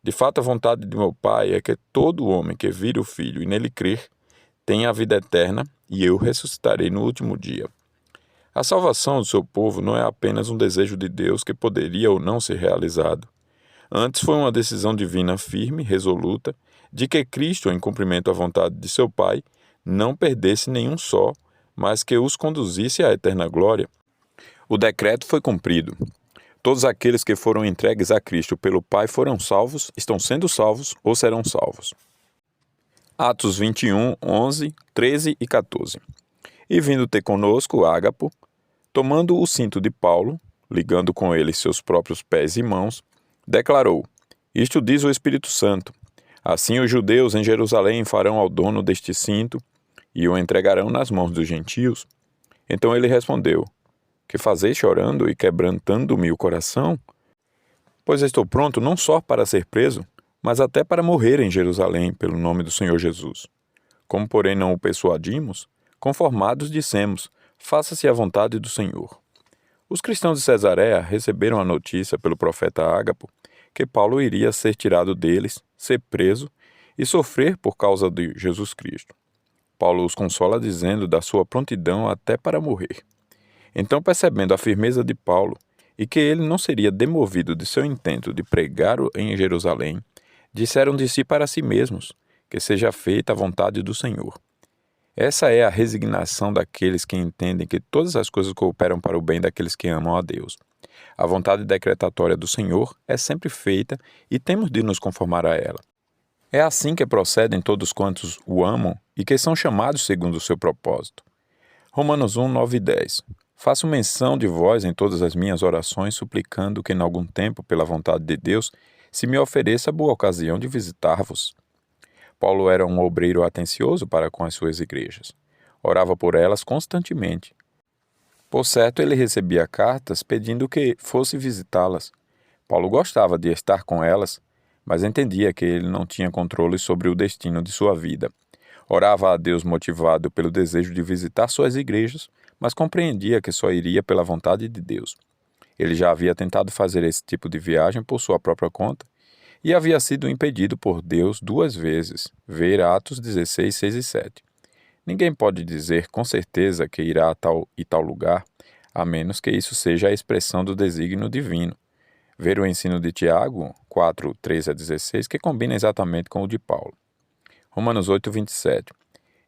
De fato, a vontade de meu Pai é que todo homem que vire o Filho e nele crer tenha a vida eterna, e eu ressuscitarei no último dia. A salvação do seu povo não é apenas um desejo de Deus que poderia ou não ser realizado. Antes foi uma decisão divina firme, resoluta, de que Cristo, em cumprimento à vontade de seu Pai, não perdesse nenhum só, mas que os conduzisse à eterna glória. O decreto foi cumprido. Todos aqueles que foram entregues a Cristo pelo Pai foram salvos, estão sendo salvos ou serão salvos. Atos 21, 11, 13 e 14 E vindo ter conosco Ágapo, tomando o cinto de Paulo, ligando com ele seus próprios pés e mãos, declarou: Isto diz o Espírito Santo. Assim os judeus em Jerusalém farão ao dono deste cinto e o entregarão nas mãos dos gentios. Então ele respondeu: Que fazeis chorando e quebrantando-me o coração? Pois estou pronto não só para ser preso, mas até para morrer em Jerusalém pelo nome do Senhor Jesus. Como, porém, não o persuadimos, conformados dissemos: Faça-se a vontade do Senhor. Os cristãos de Cesareia receberam a notícia pelo profeta Ágapo que Paulo iria ser tirado deles, ser preso e sofrer por causa de Jesus Cristo. Paulo os consola dizendo da sua prontidão até para morrer. Então, percebendo a firmeza de Paulo e que ele não seria demovido de seu intento de pregar em Jerusalém, disseram de si para si mesmos: Que seja feita a vontade do Senhor. Essa é a resignação daqueles que entendem que todas as coisas cooperam para o bem daqueles que amam a Deus. A vontade decretatória do Senhor é sempre feita e temos de nos conformar a ela. É assim que procedem todos quantos o amam e que são chamados segundo o seu propósito. Romanos 1, 9 e 10 Faço menção de vós em todas as minhas orações, suplicando que, em algum tempo, pela vontade de Deus, se me ofereça boa ocasião de visitar-vos. Paulo era um obreiro atencioso para com as suas igrejas. Orava por elas constantemente. Por certo, ele recebia cartas pedindo que fosse visitá-las. Paulo gostava de estar com elas, mas entendia que ele não tinha controle sobre o destino de sua vida. Orava a Deus motivado pelo desejo de visitar suas igrejas, mas compreendia que só iria pela vontade de Deus. Ele já havia tentado fazer esse tipo de viagem por sua própria conta e havia sido impedido por Deus 2 vezes. Ver Atos 16, 6 e 7. Ninguém pode dizer com certeza que irá a tal e tal lugar, a menos que isso seja a expressão do desígnio divino. Ver o ensino de Tiago, 4, 13 a 16, que combina exatamente com o de Paulo. Romanos 8, 27.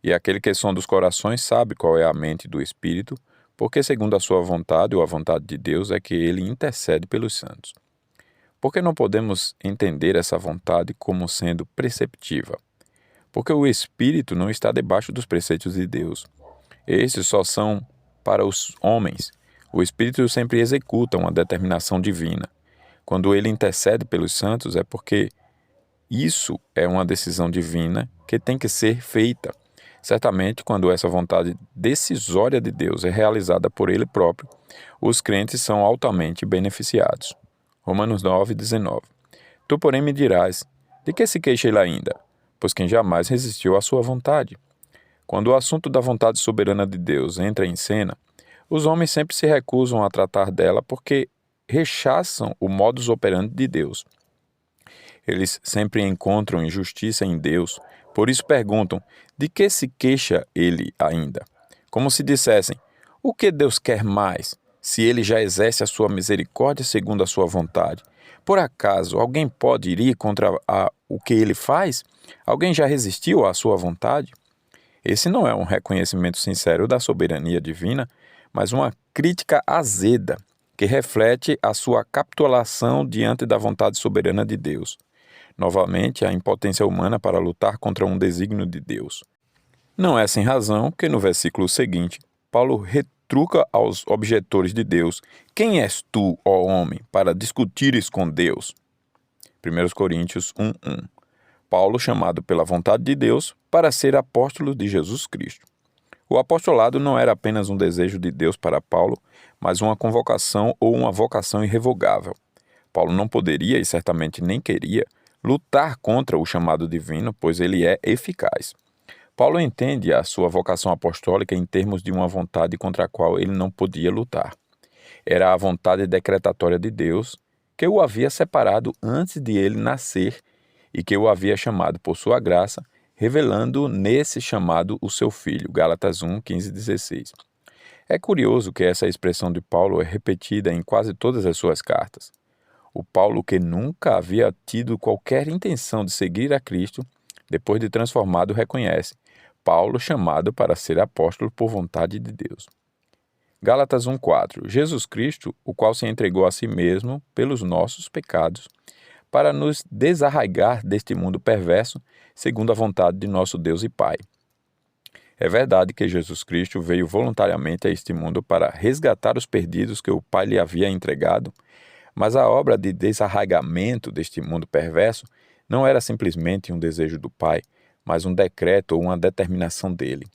E aquele que sonda os corações sabe qual é a mente do Espírito, porque segundo a sua vontade ou a vontade de Deus é que ele intercede pelos santos. Por que não podemos entender essa vontade como sendo preceptiva? Porque o Espírito não está debaixo dos preceitos de Deus. Esses só são para os homens. O Espírito sempre executa uma determinação divina. Quando ele intercede pelos santos é porque isso é uma decisão divina que tem que ser feita. Certamente, quando essa vontade decisória de Deus é realizada por Ele próprio, os crentes são altamente beneficiados. Romanos 9, 19. Tu, porém, me dirás, de que se queixa ele ainda? Pois quem jamais resistiu à sua vontade? Quando o assunto da vontade soberana de Deus entra em cena, os homens sempre se recusam a tratar dela porque rechaçam o modus operandi de Deus. Eles sempre encontram injustiça em Deus, por isso perguntam, de que se queixa ele ainda? Como se dissessem, o que Deus quer mais, se ele já exerce a sua misericórdia segundo a sua vontade? Por acaso alguém pode ir contra o que ele faz? Alguém já resistiu à sua vontade? Esse não é um reconhecimento sincero da soberania divina, mas uma crítica azeda, que reflete a sua capitulação diante da vontade soberana de Deus. Novamente, a impotência humana para lutar contra um desígnio de Deus. Não é sem razão que no versículo seguinte, Paulo retruca aos objetores de Deus: quem és tu, ó homem, para discutires com Deus? 1 Coríntios 1:1. Paulo chamado pela vontade de Deus para ser apóstolo de Jesus Cristo. O apostolado não era apenas um desejo de Deus para Paulo, mas uma convocação ou uma vocação irrevogável. Paulo não poderia, e certamente nem queria, lutar contra o chamado divino, pois ele é eficaz. Paulo entende a sua vocação apostólica em termos de uma vontade contra a qual ele não podia lutar. Era a vontade decretatória de Deus que o havia separado antes de ele nascer e que o havia chamado por sua graça, revelando nesse chamado o seu Filho. Gálatas 1, 15 e 16. É curioso que essa expressão de Paulo é repetida em quase todas as suas cartas. O Paulo que nunca havia tido qualquer intenção de seguir a Cristo, depois de transformado, reconhece: Paulo chamado para ser apóstolo por vontade de Deus. Gálatas 1:4. Jesus Cristo, o qual se entregou a si mesmo pelos nossos pecados, para nos desarraigar deste mundo perverso, segundo a vontade de nosso Deus e Pai. É verdade que Jesus Cristo veio voluntariamente a este mundo para resgatar os perdidos que o Pai lhe havia entregado, mas a obra de desarraigamento deste mundo perverso não era simplesmente um desejo do Pai, mas um decreto ou uma determinação dele.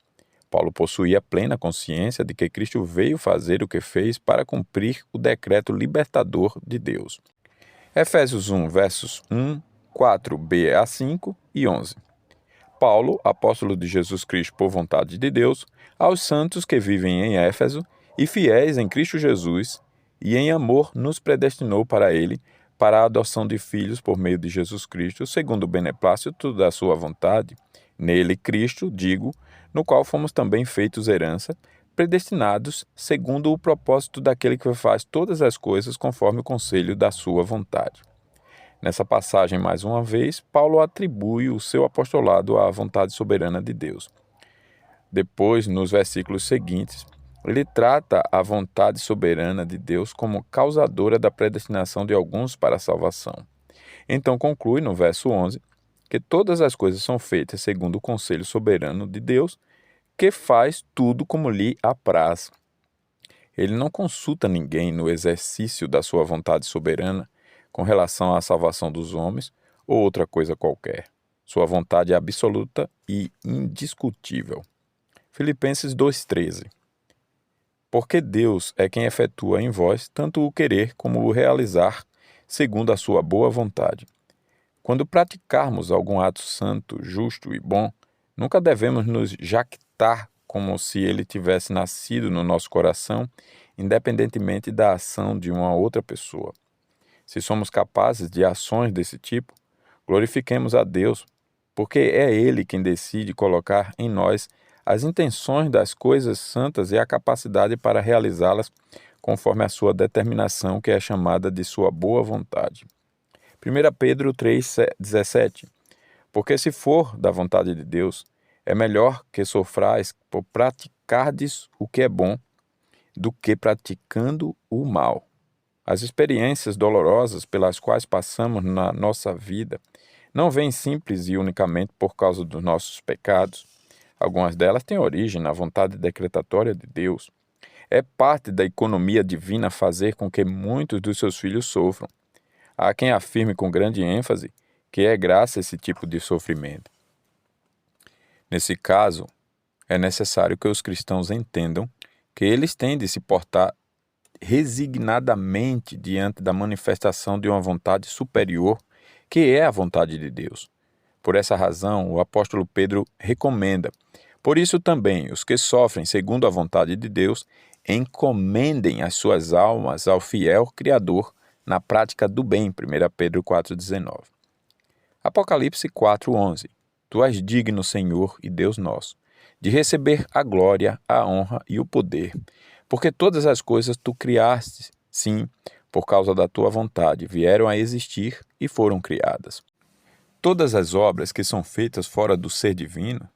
Paulo possuía plena consciência de que Cristo veio fazer o que fez para cumprir o decreto libertador de Deus. Efésios 1, versos 1, 4b a 5 e 11. Paulo, apóstolo de Jesus Cristo por vontade de Deus, aos santos que vivem em Éfeso e fiéis em Cristo Jesus, e em amor nos predestinou para ele, para a adoção de filhos por meio de Jesus Cristo, segundo o beneplácito da sua vontade. Nele, Cristo, digo, no qual fomos também feitos herança, predestinados segundo o propósito daquele que faz todas as coisas conforme o conselho da sua vontade. Nessa passagem, mais uma vez, Paulo atribui o seu apostolado à vontade soberana de Deus. Depois, nos versículos seguintes, ele trata a vontade soberana de Deus como causadora da predestinação de alguns para a salvação. Então conclui no verso 11 que todas as coisas são feitas segundo o conselho soberano de Deus, que faz tudo como lhe apraz. Ele não consulta ninguém no exercício da sua vontade soberana com relação à salvação dos homens ou outra coisa qualquer. Sua vontade é absoluta e indiscutível. Filipenses 2,13. Porque Deus é quem efetua em vós tanto o querer como o realizar, segundo a sua boa vontade. Quando praticarmos algum ato santo, justo e bom, nunca devemos nos jactar como se ele tivesse nascido no nosso coração, independentemente da ação de uma outra pessoa. Se somos capazes de ações desse tipo, glorifiquemos a Deus, porque é Ele quem decide colocar em nós as intenções das coisas santas e a capacidade para realizá-las conforme a sua determinação, que é chamada de sua boa vontade. 1 Pedro 3,17. Porque se for da vontade de Deus, é melhor que sofrais por praticardes o que é bom, do que praticando o mal. As experiências dolorosas pelas quais passamos na nossa vida não vêm simples e unicamente por causa dos nossos pecados. Algumas delas têm origem na vontade decretatória de Deus. É parte da economia divina fazer com que muitos dos seus filhos sofram. Há quem afirme com grande ênfase que é graça esse tipo de sofrimento. Nesse caso, é necessário que os cristãos entendam que eles têm de se portar resignadamente diante da manifestação de uma vontade superior, que é a vontade de Deus. Por essa razão, o apóstolo Pedro recomenda: por isso também, os que sofrem segundo a vontade de Deus, encomendem as suas almas ao fiel Criador na prática do bem. 1 Pedro 4,19. Apocalipse 4,11. Tu és digno, Senhor e Deus nosso, de receber a glória, a honra e o poder, porque todas as coisas tu criaste, sim, por causa da tua vontade, vieram a existir e foram criadas. Todas as obras que são feitas fora do ser divino,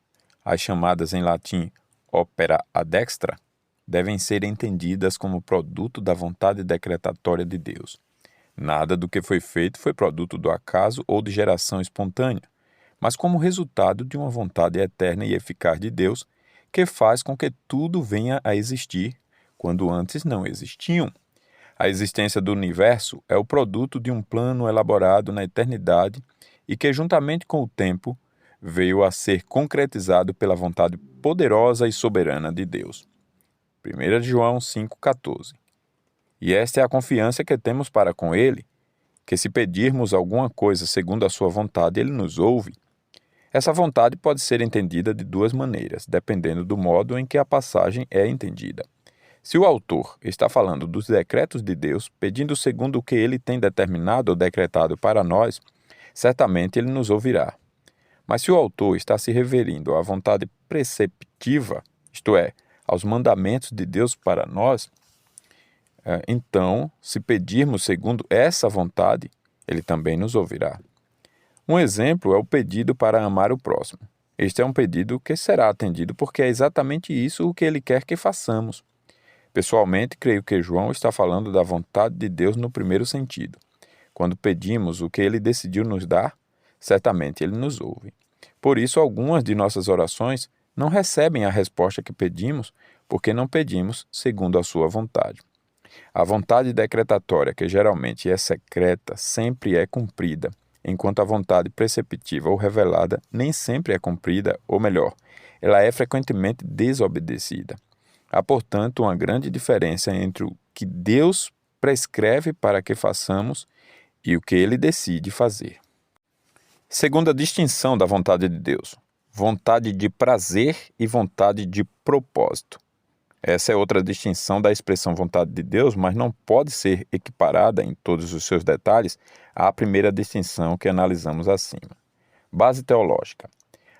as chamadas em latim opera ad extra, devem ser entendidas como produto da vontade decretatória de Deus. Nada do que foi feito foi produto do acaso ou de geração espontânea, mas como resultado de uma vontade eterna e eficaz de Deus, que faz com que tudo venha a existir quando antes não existiam. A existência do universo é o produto de um plano elaborado na eternidade e que, juntamente com o tempo, veio a ser concretizado pela vontade poderosa e soberana de Deus. 1 João 5,14. E esta é a confiança que temos para com Ele, que se pedirmos alguma coisa segundo a sua vontade, Ele nos ouve. Essa vontade pode ser entendida de duas maneiras, dependendo do modo em que a passagem é entendida. Se o autor está falando dos decretos de Deus, pedindo segundo o que ele tem determinado ou decretado para nós, certamente ele nos ouvirá. Mas se o autor está se referindo à vontade preceptiva, isto é, aos mandamentos de Deus para nós, então, se pedirmos segundo essa vontade, ele também nos ouvirá. Um exemplo é o pedido para amar o próximo. Este é um pedido que será atendido porque é exatamente isso o que ele quer que façamos. Pessoalmente, creio que João está falando da vontade de Deus no primeiro sentido. Quando pedimos o que ele decidiu nos dar, certamente ele nos ouve. Por isso, algumas de nossas orações não recebem a resposta que pedimos, porque não pedimos segundo a sua vontade. A vontade decretatória, que geralmente é secreta, sempre é cumprida, enquanto a vontade preceptiva ou revelada nem sempre é cumprida, ou melhor, ela é frequentemente desobedecida. Há, portanto, uma grande diferença entre o que Deus prescreve para que façamos e o que Ele decide fazer. Segunda distinção da vontade de Deus: vontade de prazer e vontade de propósito. Essa é outra distinção da expressão vontade de Deus, mas não pode ser equiparada em todos os seus detalhes à primeira distinção que analisamos acima. Base teológica.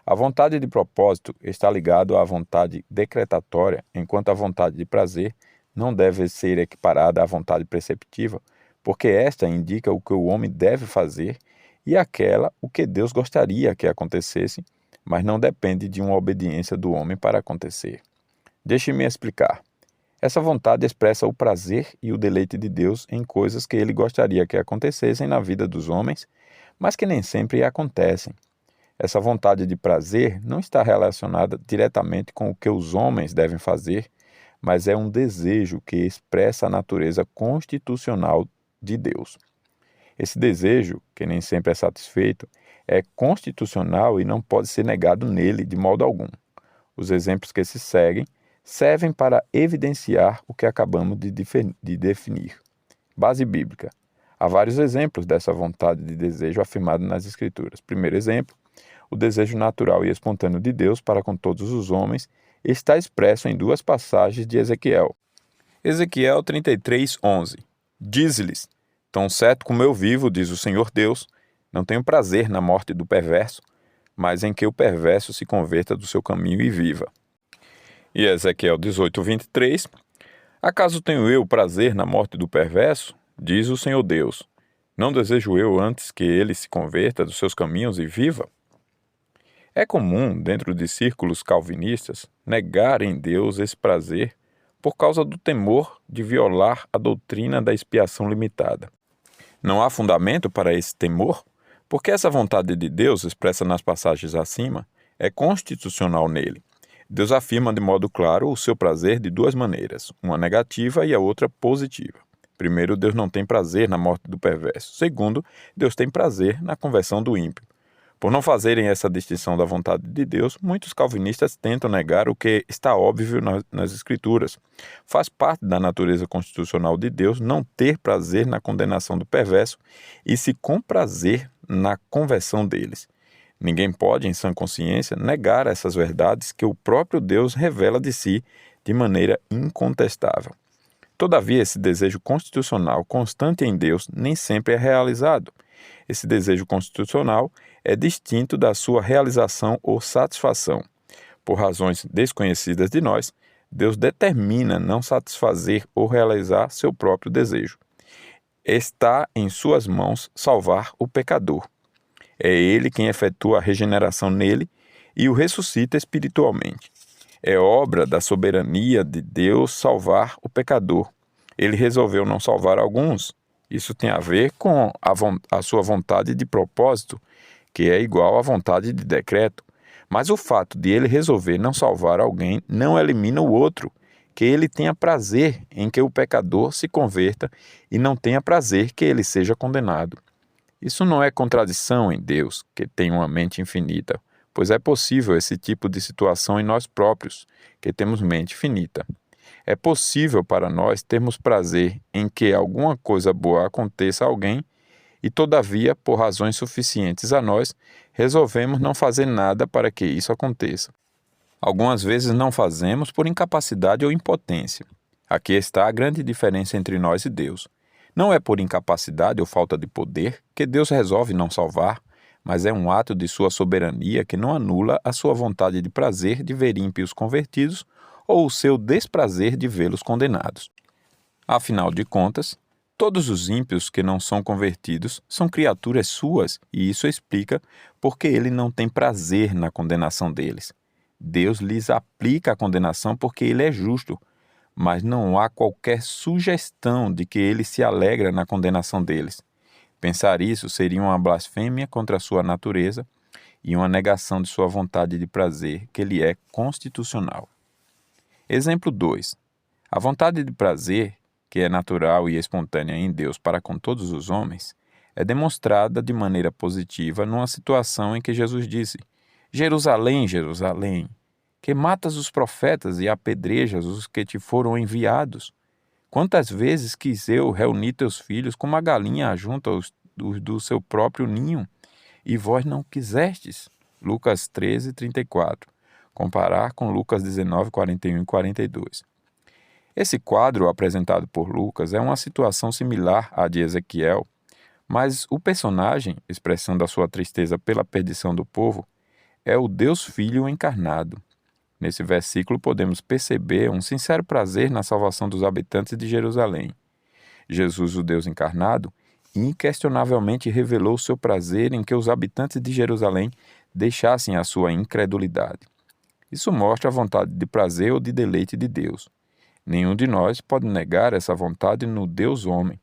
A vontade de propósito está ligada à vontade decretatória, enquanto a vontade de prazer não deve ser equiparada à vontade preceptiva, porque esta indica o que o homem deve fazer e aquela o que Deus gostaria que acontecesse, mas não depende de uma obediência do homem para acontecer. Deixe-me explicar. Essa vontade expressa o prazer e o deleite de Deus em coisas que ele gostaria que acontecessem na vida dos homens, mas que nem sempre acontecem. Essa vontade de prazer não está relacionada diretamente com o que os homens devem fazer, mas é um desejo que expressa a natureza constitucional de Deus. Esse desejo, que nem sempre é satisfeito, é constitucional e não pode ser negado nele de modo algum. Os exemplos que se seguem servem para evidenciar o que acabamos de definir. Base bíblica. Há vários exemplos dessa vontade de desejo afirmada nas Escrituras. Primeiro exemplo, o desejo natural e espontâneo de Deus para com todos os homens está expresso em duas passagens de Ezequiel. Ezequiel 33:11. Diz-lhes: Tão certo como eu vivo, diz o Senhor Deus, não tenho prazer na morte do perverso, mas em que o perverso se converta do seu caminho e viva. E Ezequiel 18:23. Acaso tenho eu prazer na morte do perverso? Diz o Senhor Deus. Não desejo eu antes que ele se converta dos seus caminhos e viva? É comum, dentro de círculos calvinistas, negar em Deus esse prazer por causa do temor de violar a doutrina da expiação limitada. Não há fundamento para esse temor, porque essa vontade de Deus, expressa nas passagens acima, é constitucional nele. Deus afirma de modo claro o seu prazer de duas maneiras, uma negativa e a outra positiva. Primeiro, Deus não tem prazer na morte do perverso. Segundo, Deus tem prazer na conversão do ímpio. Por não fazerem essa distinção da vontade de Deus, muitos calvinistas tentam negar o que está óbvio nas Escrituras. Faz parte da natureza constitucional de Deus não ter prazer na condenação do perverso e se comprazer na conversão deles. Ninguém pode, em sã consciência, negar essas verdades que o próprio Deus revela de si de maneira incontestável. Todavia, esse desejo constitucional constante em Deus nem sempre é realizado. Esse desejo constitucional é distinto da sua realização ou satisfação. Por razões desconhecidas de nós, Deus determina não satisfazer ou realizar seu próprio desejo. Está em suas mãos salvar o pecador. É ele quem efetua a regeneração nele e o ressuscita espiritualmente. É obra da soberania de Deus salvar o pecador. Ele resolveu não salvar alguns. Isso tem a ver com a sua vontade de propósito, que é igual à vontade de decreto. Mas o fato de ele resolver não salvar alguém não elimina o outro, que ele tenha prazer em que o pecador se converta e não tenha prazer que ele seja condenado. Isso não é contradição em Deus, que tem uma mente infinita, pois é possível esse tipo de situação em nós próprios, que temos mente finita. É possível para nós termos prazer em que alguma coisa boa aconteça a alguém e, todavia, por razões suficientes a nós, resolvemos não fazer nada para que isso aconteça. Algumas vezes não fazemos por incapacidade ou impotência. Aqui está a grande diferença entre nós e Deus. Não é por incapacidade ou falta de poder que Deus resolve não salvar, mas é um ato de sua soberania que não anula a sua vontade de prazer de ver ímpios convertidos ou o seu desprazer de vê-los condenados. Afinal de contas, todos os ímpios que não são convertidos são criaturas suas e isso explica porque ele não tem prazer na condenação deles. Deus lhes aplica a condenação porque ele é justo, mas não há qualquer sugestão de que ele se alegra na condenação deles. Pensar isso seria uma blasfêmia contra a sua natureza e uma negação de sua vontade de prazer, que lhe é constitucional. Exemplo 2. A vontade de prazer, que é natural e espontânea em Deus para com todos os homens, é demonstrada de maneira positiva numa situação em que Jesus disse: Jerusalém, Jerusalém, que matas os profetas e apedrejas os que te foram enviados. Quantas vezes quis eu reunir teus filhos como a galinha ajunta os do seu próprio ninho, e vós não quisestes. Lucas 13:34. Comparar com Lucas 19:41 e 42. Esse quadro apresentado por Lucas é uma situação similar à de Ezequiel, mas o personagem, expressando a sua tristeza pela perdição do povo, é o Deus Filho encarnado. Nesse versículo podemos perceber um sincero prazer na salvação dos habitantes de Jerusalém. Jesus, o Deus encarnado, inquestionavelmente revelou seu prazer em que os habitantes de Jerusalém deixassem a sua incredulidade. Isso mostra a vontade de prazer ou de deleite de Deus. Nenhum de nós pode negar essa vontade no Deus homem.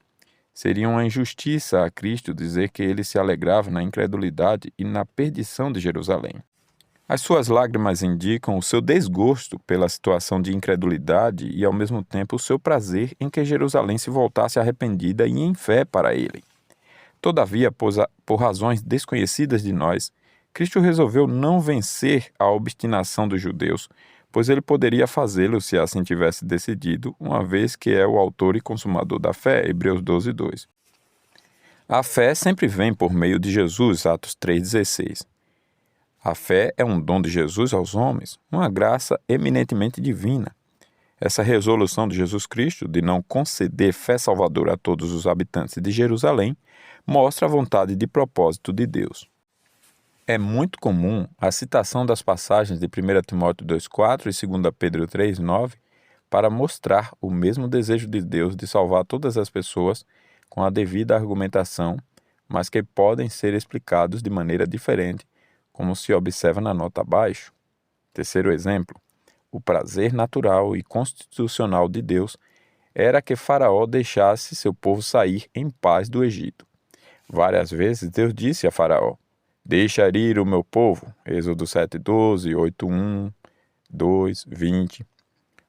Seria uma injustiça a Cristo dizer que ele se alegrava na incredulidade e na perdição de Jerusalém. As suas lágrimas indicam o seu desgosto pela situação de incredulidade e, ao mesmo tempo, o seu prazer em que Jerusalém se voltasse arrependida e em fé para ele. Todavia, por razões desconhecidas de nós, Cristo resolveu não vencer a obstinação dos judeus, pois ele poderia fazê-lo se assim tivesse decidido, uma vez que é o autor e consumador da fé, Hebreus 12:2. A fé sempre vem por meio de Jesus, Atos 3,16. A fé é um dom de Jesus aos homens, uma graça eminentemente divina. Essa resolução de Jesus Cristo de não conceder fé salvadora a todos os habitantes de Jerusalém mostra a vontade de propósito de Deus. É muito comum a citação das passagens de 1 Timóteo 2,4 e 2 Pedro 3,9 para mostrar o mesmo desejo de Deus de salvar todas as pessoas com a devida argumentação, mas que podem ser explicados de maneira diferente, como se observa na nota abaixo. Terceiro exemplo. O prazer natural e constitucional de Deus era que Faraó deixasse seu povo sair em paz do Egito. Várias vezes Deus disse a Faraó: "Deixa ir o meu povo", Êxodo 7:12, 8:1, 2, 20.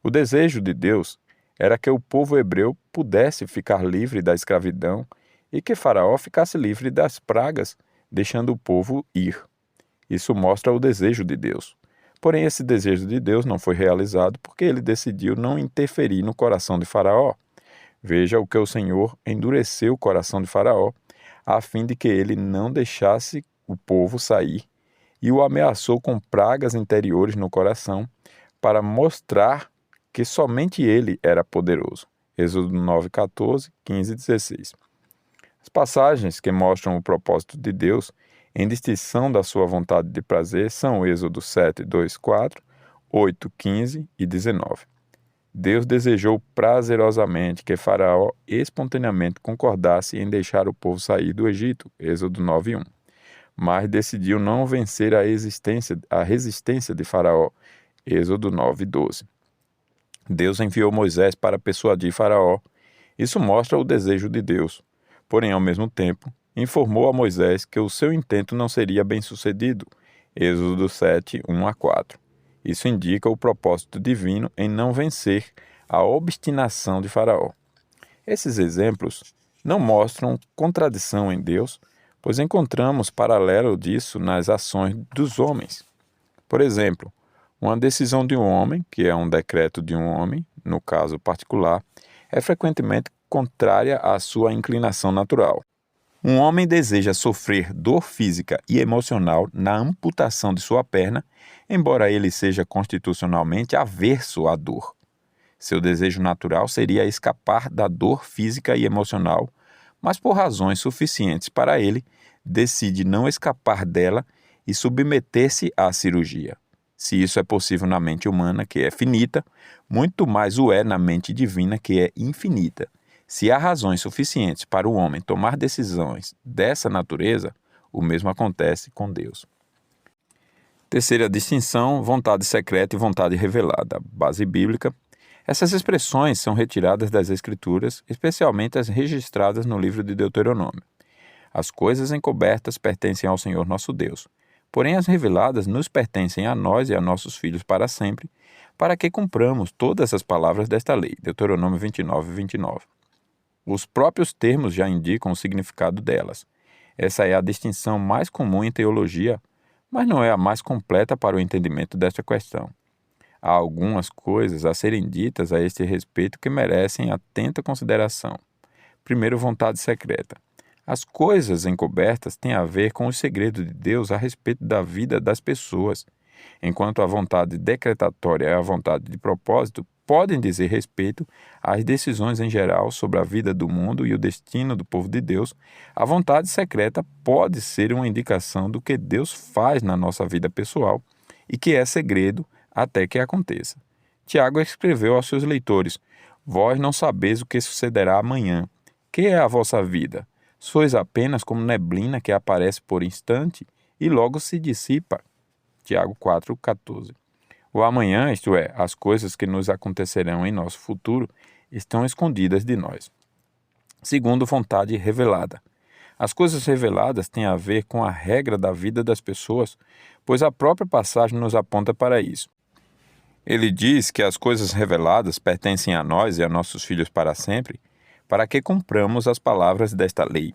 O desejo de Deus era que o povo hebreu pudesse ficar livre da escravidão e que Faraó ficasse livre das pragas, deixando o povo ir. Isso mostra o desejo de Deus. Porém, esse desejo de Deus não foi realizado porque ele decidiu não interferir no coração de Faraó. Veja o que o Senhor endureceu o coração de Faraó, a fim de que ele não deixasse o povo sair, e o ameaçou com pragas interiores no coração, para mostrar que somente ele era poderoso. Êxodo 9:14, 15 e 16. As passagens que mostram o propósito de Deus em distinção da sua vontade de prazer são Êxodo 7, 2, 4, 8, 15 e 19. Deus desejou prazerosamente que Faraó espontaneamente concordasse em deixar o povo sair do Egito, Êxodo 9, 1. Mas decidiu não vencer a resistência de Faraó, Êxodo 9, 12. Deus enviou Moisés para persuadir Faraó. Isso mostra o desejo de Deus. Porém, ao mesmo tempo, informou a Moisés que o seu intento não seria bem-sucedido. Êxodo 7, 1 a 4. Isso indica o propósito divino em não vencer a obstinação de Faraó. Esses exemplos não mostram contradição em Deus, pois encontramos paralelo disso nas ações dos homens. Por exemplo, uma decisão de um homem, que é um decreto de um homem, no caso particular, é frequentemente contrária à sua inclinação natural. Um homem deseja sofrer dor física e emocional na amputação de sua perna, embora ele seja constitucionalmente averso à dor. Seu desejo natural seria escapar da dor física e emocional, mas por razões suficientes para ele, decide não escapar dela e submeter-se à cirurgia. Se isso é possível na mente humana, que é finita, muito mais o é na mente divina, que é infinita. Se há razões suficientes para o homem tomar decisões dessa natureza, o mesmo acontece com Deus. Terceira distinção, vontade secreta e vontade revelada. Base bíblica. Essas expressões são retiradas das Escrituras, especialmente as registradas no livro de Deuteronômio. As coisas encobertas pertencem ao Senhor nosso Deus, porém as reveladas nos pertencem a nós e a nossos filhos para sempre, para que cumpramos todas as palavras desta lei. Deuteronômio 29, 29. Os próprios termos já indicam o significado delas. Essa é a distinção mais comum em teologia, mas não é a mais completa para o entendimento desta questão. Há algumas coisas a serem ditas a este respeito que merecem atenta consideração. Primeiro, vontade secreta. As coisas encobertas têm a ver com o segredo de Deus a respeito da vida das pessoas, enquanto a vontade decretatória e a vontade de propósito podem dizer respeito às decisões em geral sobre a vida do mundo e o destino do povo de Deus. A vontade secreta pode ser uma indicação do que Deus faz na nossa vida pessoal e que é segredo até que aconteça. Tiago escreveu aos seus leitores: "Vós não sabeis o que sucederá amanhã. Que é a vossa vida? Sois apenas como neblina que aparece por instante e logo se dissipa." Tiago 4:14. O amanhã, isto é, as coisas que nos acontecerão em nosso futuro, estão escondidas de nós. Segundo, vontade revelada. As coisas reveladas têm a ver com a regra da vida das pessoas, pois a própria passagem nos aponta para isso. Ele diz que as coisas reveladas pertencem a nós e a nossos filhos para sempre, para que cumpramos as palavras desta lei.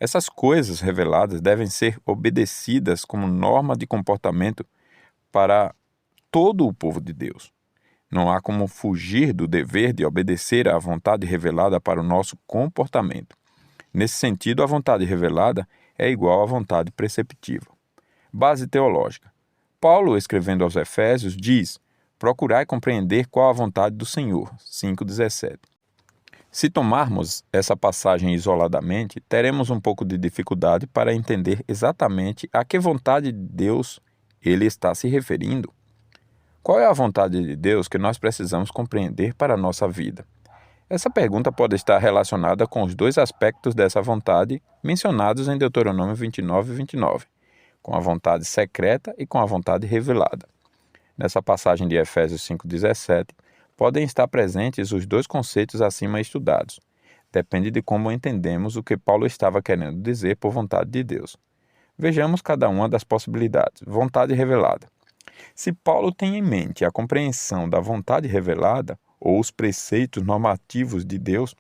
Essas coisas reveladas devem ser obedecidas como norma de comportamento para todo o povo de Deus. Não há como fugir do dever de obedecer à vontade revelada para o nosso comportamento. Nesse sentido, a vontade revelada é igual à vontade preceptiva. Base teológica. Paulo, escrevendo aos Efésios, diz: procurai compreender qual a vontade do Senhor. 5,17. Se tomarmos essa passagem isoladamente, teremos um pouco de dificuldade para entender exatamente a que vontade de Deus ele está se referindo. Qual é a vontade de Deus que nós precisamos compreender para a nossa vida? Essa pergunta pode estar relacionada com os dois aspectos dessa vontade mencionados em Deuteronômio 29 e 29, com a vontade secreta e com a vontade revelada. Nessa passagem de Efésios 5,17, podem estar presentes os dois conceitos acima estudados. Depende de como entendemos o que Paulo estava querendo dizer por vontade de Deus. Vejamos cada uma das possibilidades. Vontade revelada. Se Paulo tem em mente a compreensão da vontade revelada, ou os preceitos normativos de Deus,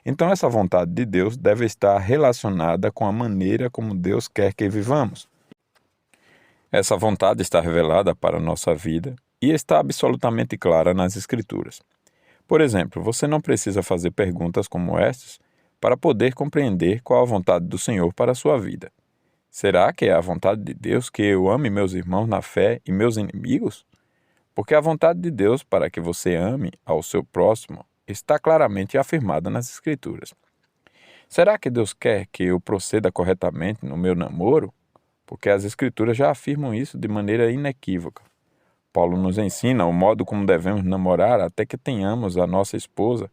então essa vontade de Deus deve estar relacionada com a maneira como Deus quer que vivamos. Essa vontade está revelada para a nossa vida e está absolutamente clara nas Escrituras. Por exemplo, você não precisa fazer perguntas como estas para poder compreender qual a vontade do Senhor para a sua vida. Será que é a vontade de Deus que eu ame meus irmãos na fé e meus inimigos? Porque a vontade de Deus para que você ame ao seu próximo está claramente afirmada nas Escrituras. Será que Deus quer que eu proceda corretamente no meu namoro? Porque as Escrituras já afirmam isso de maneira inequívoca. Paulo nos ensina o modo como devemos namorar até que tenhamos a nossa esposa,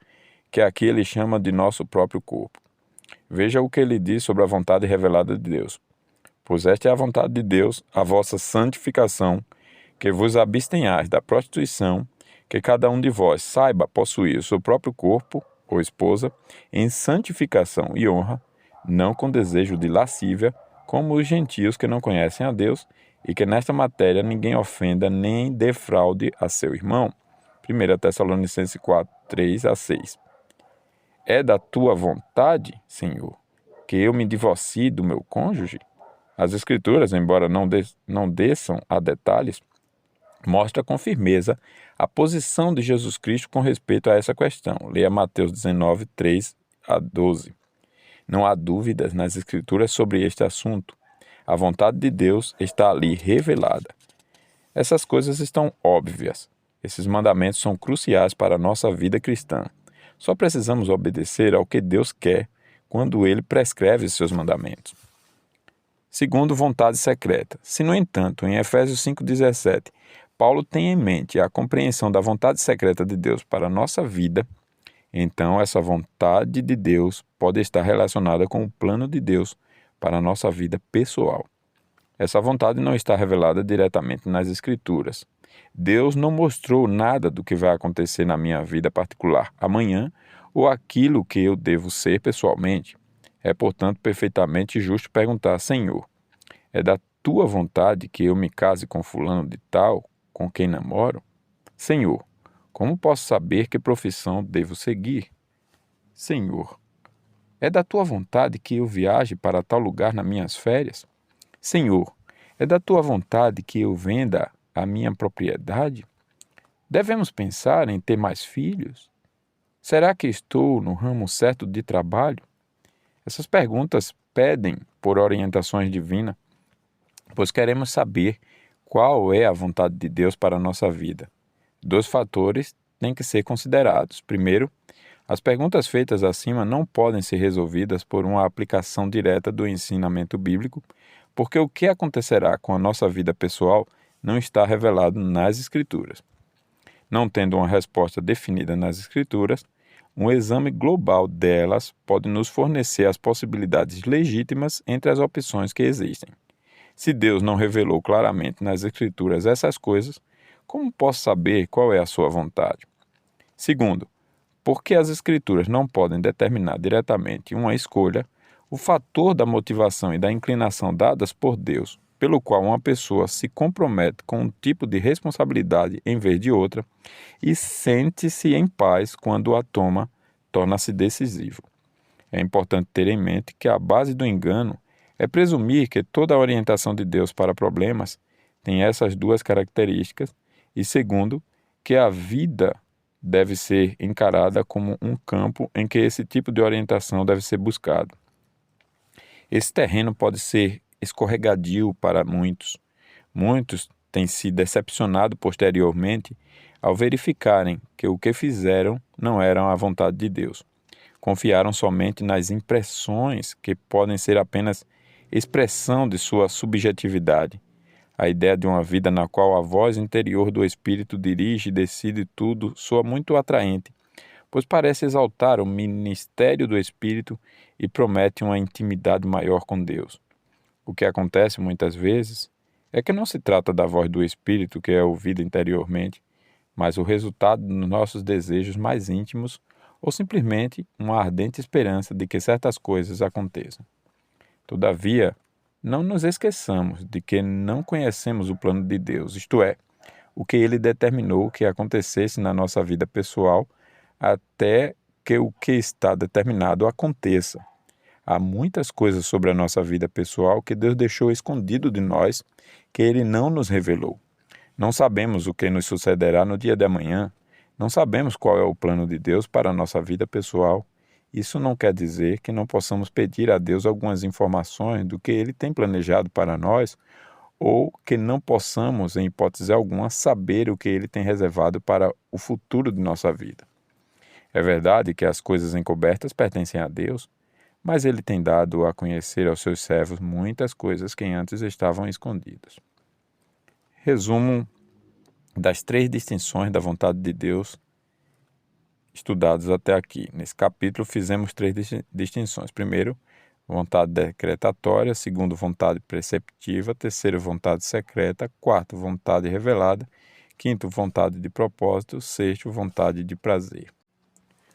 que aqui ele chama de nosso próprio corpo. Veja o que ele diz sobre a vontade revelada de Deus. Pois esta é a vontade de Deus, a vossa santificação, que vos abstenhais da prostituição, que cada um de vós saiba possuir o seu próprio corpo, ou esposa, em santificação e honra, não com desejo de lascívia, como os gentios que não conhecem a Deus, e que nesta matéria ninguém ofenda nem defraude a seu irmão. 1 Tessalonicenses 4, 3 a 6. É da tua vontade, Senhor, que eu me divorcie do meu cônjuge? As Escrituras, embora não desçam a detalhes, mostram com firmeza a posição de Jesus Cristo com respeito a essa questão. Leia Mateus 19, 3 a 12. Não há dúvidas nas Escrituras sobre este assunto. A vontade de Deus está ali revelada. Essas coisas estão óbvias. Esses mandamentos são cruciais para a nossa vida cristã. Só precisamos obedecer ao que Deus quer quando Ele prescreve seus mandamentos. Segundo, vontade secreta. Se, no entanto, em Efésios 5,17, Paulo tem em mente a compreensão da vontade secreta de Deus para a nossa vida, então essa vontade de Deus pode estar relacionada com o plano de Deus para a nossa vida pessoal. Essa vontade não está revelada diretamente nas Escrituras. Deus não mostrou nada do que vai acontecer na minha vida particular amanhã ou aquilo que eu devo ser pessoalmente. É, portanto, perfeitamente justo perguntar: Senhor, é da tua vontade que eu me case com fulano de tal, com quem namoro? Senhor, como posso saber que profissão devo seguir? Senhor, é da tua vontade que eu viaje para tal lugar nas minhas férias? Senhor, é da tua vontade que eu venda a minha propriedade? Devemos pensar em ter mais filhos? Será que estou no ramo certo de trabalho? Essas perguntas pedem por orientações divinas, pois queremos saber qual é a vontade de Deus para a nossa vida. Dois fatores têm que ser considerados. Primeiro, as perguntas feitas acima não podem ser resolvidas por uma aplicação direta do ensinamento bíblico, porque o que acontecerá com a nossa vida pessoal não está revelado nas Escrituras. Não tendo uma resposta definida nas Escrituras, um exame global delas pode nos fornecer as possibilidades legítimas entre as opções que existem. Se Deus não revelou claramente nas Escrituras essas coisas, como posso saber qual é a sua vontade? Segundo, porque as Escrituras não podem determinar diretamente uma escolha, o fator da motivação e da inclinação dadas por Deus, pelo qual uma pessoa se compromete com um tipo de responsabilidade em vez de outra e sente-se em paz quando a toma, torna-se decisivo. É importante ter em mente que a base do engano é presumir que toda a orientação de Deus para problemas tem essas duas características e, segundo, que a vida deve ser encarada como um campo em que esse tipo de orientação deve ser buscado. Esse terreno pode ser escorregadio para muitos. Muitos têm se decepcionado posteriormente ao verificarem que o que fizeram não era a vontade de Deus. Confiaram somente nas impressões que podem ser apenas expressão de sua subjetividade. A ideia de uma vida na qual a voz interior do Espírito dirige e decide tudo soa muito atraente, pois parece exaltar o ministério do Espírito e promete uma intimidade maior com Deus. O que acontece muitas vezes é que não se trata da voz do Espírito que é ouvida interiormente, mas o resultado dos nossos desejos mais íntimos ou simplesmente uma ardente esperança de que certas coisas aconteçam. Todavia, não nos esqueçamos de que não conhecemos o plano de Deus, isto é, o que Ele determinou que acontecesse na nossa vida pessoal até que o que está determinado aconteça. Há muitas coisas sobre a nossa vida pessoal que Deus deixou escondido de nós, que Ele não nos revelou. Não sabemos o que nos sucederá no dia de amanhã, não sabemos qual é o plano de Deus para a nossa vida pessoal. Isso não quer dizer que não possamos pedir a Deus algumas informações do que Ele tem planejado para nós, ou que não possamos, em hipótese alguma, saber o que Ele tem reservado para o futuro de nossa vida. É verdade que as coisas encobertas pertencem a Deus, mas Ele tem dado a conhecer aos seus servos muitas coisas que antes estavam escondidas. Resumo das 3 distinções da vontade de Deus estudados até aqui. Nesse capítulo fizemos 3 distinções. Primeiro, vontade decretatória. Segundo, vontade preceptiva. Terceiro, vontade secreta. Quarto, vontade revelada. Quinto, vontade de propósito. Sexto, vontade de prazer.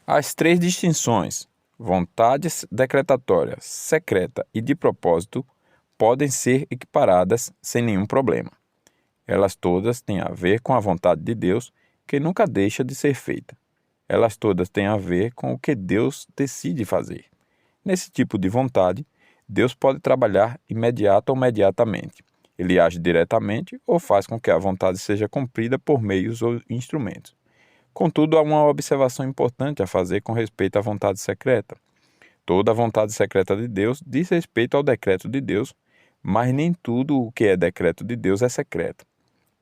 As 3 distinções, vontade decretatória, secreta e de propósito, podem ser equiparadas sem nenhum problema. Elas todas têm a ver com a vontade de Deus, que nunca deixa de ser feita. Elas todas têm a ver com o que Deus decide fazer. Nesse tipo de vontade, Deus pode trabalhar imediato ou imediatamente. Ele age diretamente ou faz com que a vontade seja cumprida por meios ou instrumentos. Contudo, há uma observação importante a fazer com respeito à vontade secreta. Toda a vontade secreta de Deus diz respeito ao decreto de Deus, mas nem tudo o que é decreto de Deus é secreto.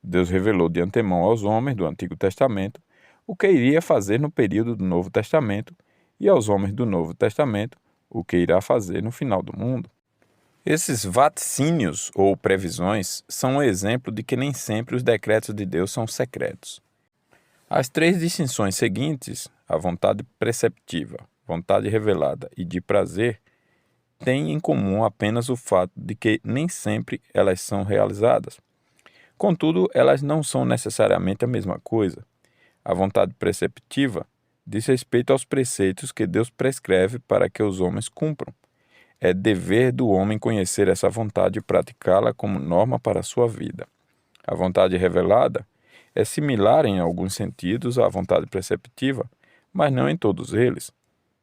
Deus revelou de antemão aos homens do Antigo Testamento o que iria fazer no período do Novo Testamento e aos homens do Novo Testamento o que irá fazer no final do mundo. Esses vaticínios ou previsões são um exemplo de que nem sempre os decretos de Deus são secretos. As 3 distinções seguintes, a vontade preceptiva, vontade revelada e de prazer, têm em comum apenas o fato de que nem sempre elas são realizadas. Contudo, elas não são necessariamente a mesma coisa. A vontade preceptiva diz respeito aos preceitos que Deus prescreve para que os homens cumpram. É dever do homem conhecer essa vontade e praticá-la como norma para a sua vida. A vontade revelada é similar em alguns sentidos à vontade preceptiva, mas não em todos eles.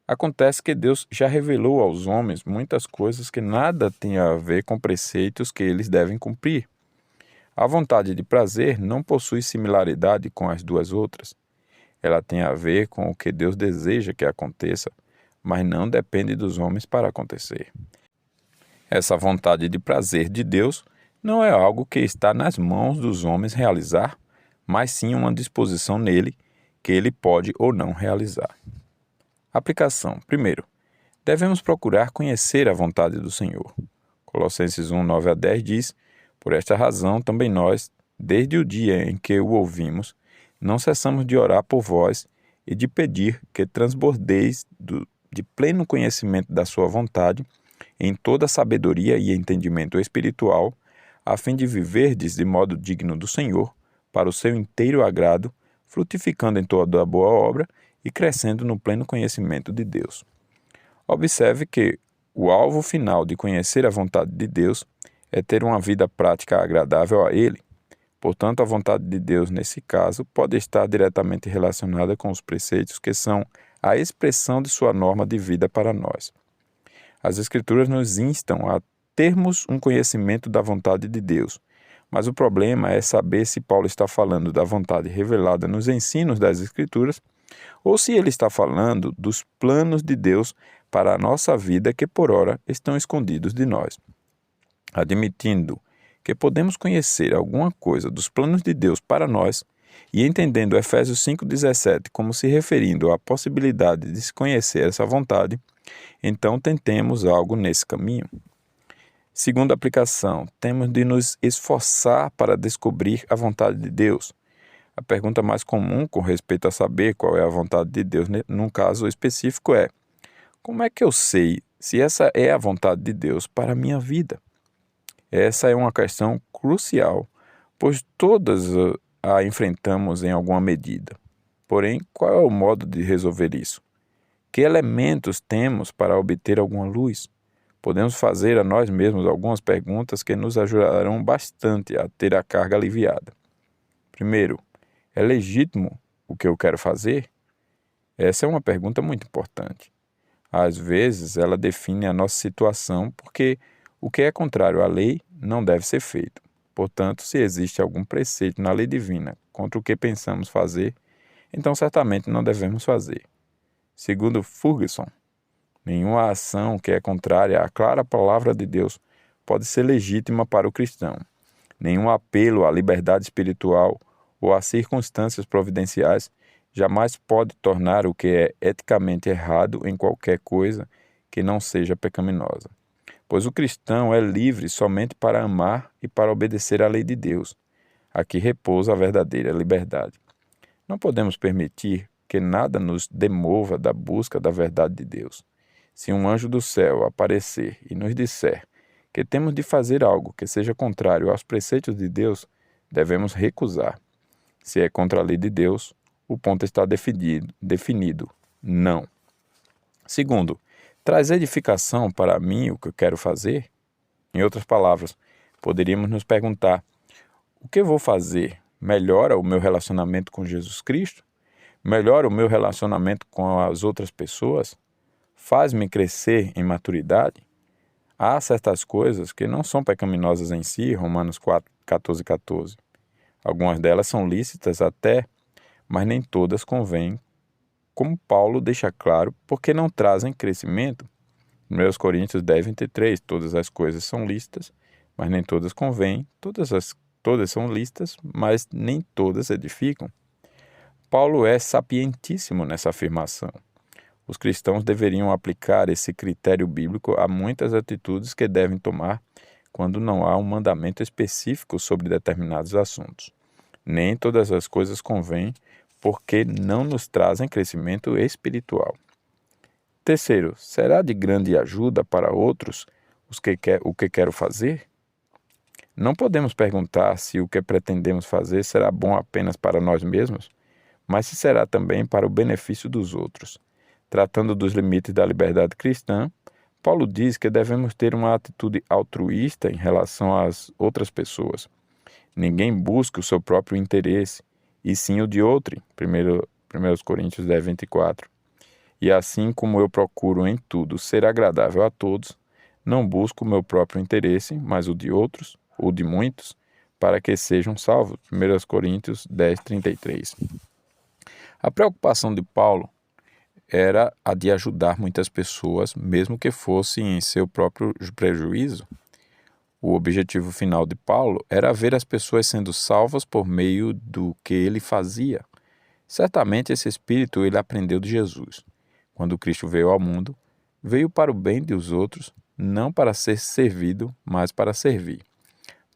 Acontece que Deus já revelou aos homens muitas coisas que nada têm a ver com preceitos que eles devem cumprir. A vontade de prazer não possui similaridade com as 2 outras. Ela tem a ver com o que Deus deseja que aconteça, mas não depende dos homens para acontecer. Essa vontade de prazer de Deus não é algo que está nas mãos dos homens realizar, mas sim uma disposição nele que ele pode ou não realizar. Aplicação. Primeiro, devemos procurar conhecer a vontade do Senhor. Colossenses 1, 9 a 10 diz: por esta razão também nós, desde o dia em que o ouvimos, não cessamos de orar por vós e de pedir que transbordeis de pleno conhecimento da sua vontade, em toda sabedoria e entendimento espiritual, a fim de viverdes de modo digno do Senhor, para o seu inteiro agrado, frutificando em toda a boa obra e crescendo no pleno conhecimento de Deus. Observe que o alvo final de conhecer a vontade de Deus é ter uma vida prática agradável a Ele. Portanto, a vontade de Deus, nesse caso, pode estar diretamente relacionada com os preceitos que são a expressão de sua norma de vida para nós. As Escrituras nos instam a termos um conhecimento da vontade de Deus, mas o problema é saber se Paulo está falando da vontade revelada nos ensinos das Escrituras ou se ele está falando dos planos de Deus para a nossa vida que por ora estão escondidos de nós. Admitindo que podemos conhecer alguma coisa dos planos de Deus para nós e entendendo Efésios 5,17 como se referindo à possibilidade de se conhecer essa vontade, então tentemos algo nesse caminho. Segunda aplicação, temos de nos esforçar para descobrir a vontade de Deus. A pergunta mais comum com respeito a saber qual é a vontade de Deus, num caso específico, é: como é que eu sei se essa é a vontade de Deus para a minha vida? Essa é uma questão crucial, pois todas a enfrentamos em alguma medida. Porém, qual é o modo de resolver isso? Que elementos temos para obter alguma luz? Podemos fazer a nós mesmos algumas perguntas que nos ajudarão bastante a ter a carga aliviada. Primeiro, é legítimo o que eu quero fazer? Essa é uma pergunta muito importante. Às vezes, ela define a nossa situação porque o que é contrário à lei não deve ser feito. Portanto, se existe algum preceito na lei divina contra o que pensamos fazer, então certamente não devemos fazer. Segundo Ferguson, nenhuma ação que é contrária à clara palavra de Deus pode ser legítima para o cristão. Nenhum apelo à liberdade espiritual ou a circunstâncias providenciais jamais pode tornar o que é eticamente errado em qualquer coisa que não seja pecaminosa. Pois o cristão é livre somente para amar e para obedecer à lei de Deus. Aqui repousa a verdadeira liberdade. Não podemos permitir que nada nos demova da busca da verdade de Deus. Se um anjo do céu aparecer e nos disser que temos de fazer algo que seja contrário aos preceitos de Deus, devemos recusar. Se é contra a lei de Deus, o ponto está definido. Não. Segundo, traz edificação para mim o que eu quero fazer? Em outras palavras, poderíamos nos perguntar: o que vou fazer melhora o meu relacionamento com Jesus Cristo? Melhora o meu relacionamento com as outras pessoas? Faz-me crescer em maturidade? Há certas coisas que não são pecaminosas em si, Romanos 4:14. Algumas delas são lícitas até, mas nem todas convêm, como Paulo deixa claro, porque não trazem crescimento. 1 Coríntios 10:23, todas as coisas são lícitas, mas nem todas convêm, todas são lícitas, mas nem todas edificam. Paulo é sapientíssimo nessa afirmação. Os cristãos deveriam aplicar esse critério bíblico a muitas atitudes que devem tomar quando não há um mandamento específico sobre determinados assuntos. Nem todas as coisas convêm, porque não nos trazem crescimento espiritual. Terceiro, será de grande ajuda para outros o que quero fazer? Não podemos perguntar se o que pretendemos fazer será bom apenas para nós mesmos, mas se será também para o benefício dos outros. Tratando dos limites da liberdade cristã, Paulo diz que devemos ter uma atitude altruísta em relação às outras pessoas. Ninguém busca o seu próprio interesse, e sim o de outrem, 1 Coríntios 10:24. E assim como eu procuro em tudo ser agradável a todos, não busco o meu próprio interesse, mas o de outros, ou de muitos, para que sejam salvos, 1 Coríntios 10:33. A preocupação de Paulo era a de ajudar muitas pessoas, mesmo que fosse em seu próprio prejuízo. O objetivo final de Paulo era ver as pessoas sendo salvas por meio do que ele fazia. Certamente esse espírito ele aprendeu de Jesus. Quando Cristo veio ao mundo, veio para o bem dos outros, não para ser servido, mas para servir.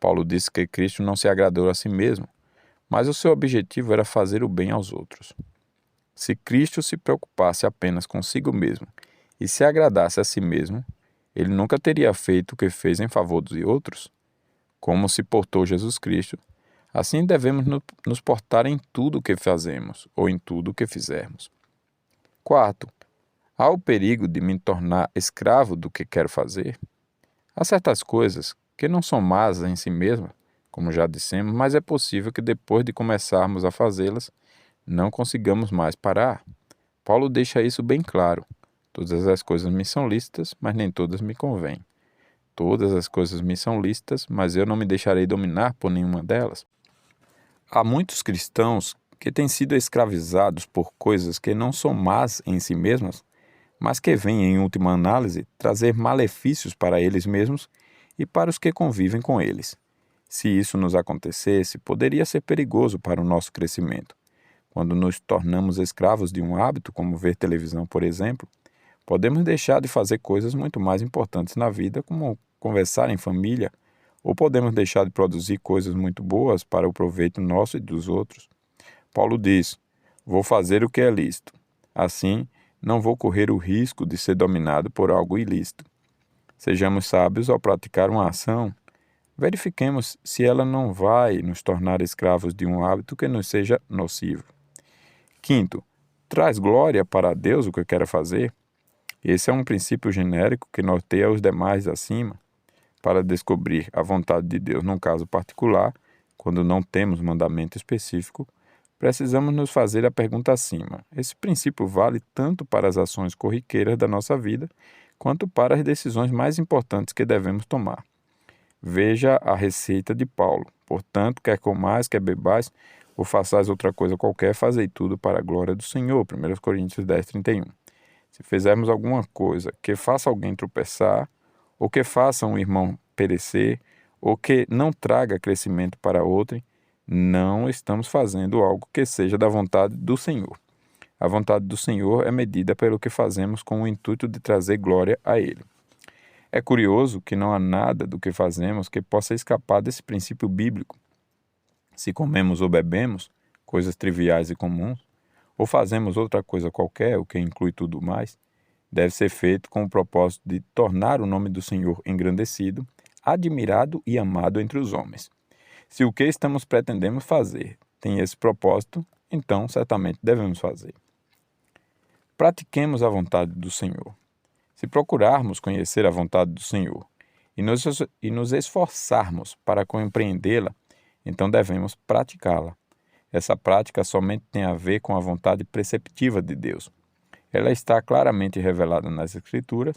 Paulo disse que Cristo não se agradou a si mesmo, mas o seu objetivo era fazer o bem aos outros. Se Cristo se preocupasse apenas consigo mesmo e se agradasse a si mesmo, ele nunca teria feito o que fez em favor de outros. Como se portou Jesus Cristo, assim devemos nos portar em tudo o que fazemos ou em tudo o que fizermos. Quarto, há o perigo de me tornar escravo do que quero fazer? Há certas coisas que não são más em si mesmas, como já dissemos, mas é possível que depois de começarmos a fazê-las, não consigamos mais parar. Paulo deixa isso bem claro. Todas as coisas me são lícitas, mas nem todas me convêm. Todas as coisas me são lícitas, mas eu não me deixarei dominar por nenhuma delas. Há muitos cristãos que têm sido escravizados por coisas que não são más em si mesmas, mas que vem, em última análise, trazer malefícios para eles mesmos e para os que convivem com eles. Se isso nos acontecesse, poderia ser perigoso para o nosso crescimento. Quando nos tornamos escravos de um hábito, como ver televisão, por exemplo, podemos deixar de fazer coisas muito mais importantes na vida, como conversar em família, ou podemos deixar de produzir coisas muito boas para o proveito nosso e dos outros. Paulo diz: vou fazer o que é lícito. Assim, não vou correr o risco de ser dominado por algo ilícito. Sejamos sábios ao praticar uma ação. Verifiquemos se ela não vai nos tornar escravos de um hábito que nos seja nocivo. Quinto, traz glória para Deus o que eu quero fazer? Esse é um princípio genérico que norteia os demais acima. Para descobrir a vontade de Deus num caso particular, quando não temos mandamento específico, precisamos nos fazer a pergunta acima. Esse princípio vale tanto para as ações corriqueiras da nossa vida, quanto para as decisões mais importantes que devemos tomar. Veja a receita de Paulo. Portanto, quer comais, quer bebais, ou façais outra coisa qualquer, fazei tudo para a glória do Senhor. 1 Coríntios 10, 31. Se fizermos alguma coisa que faça alguém tropeçar, ou que faça um irmão perecer, ou que não traga crescimento para outrem, não estamos fazendo algo que seja da vontade do Senhor. A vontade do Senhor é medida pelo que fazemos com o intuito de trazer glória a Ele. É curioso que não há nada do que fazemos que possa escapar desse princípio bíblico. Se comemos ou bebemos, coisas triviais e comuns, ou fazemos outra coisa qualquer, o que inclui tudo mais, deve ser feito com o propósito de tornar o nome do Senhor engrandecido, admirado e amado entre os homens. Se o que estamos pretendendo fazer tem esse propósito, então certamente devemos fazer. Pratiquemos a vontade do Senhor. Se procurarmos conhecer a vontade do Senhor e nos esforçarmos para compreendê-la, então devemos praticá-la. Essa prática somente tem a ver com a vontade preceptiva de Deus. Ela está claramente revelada nas Escrituras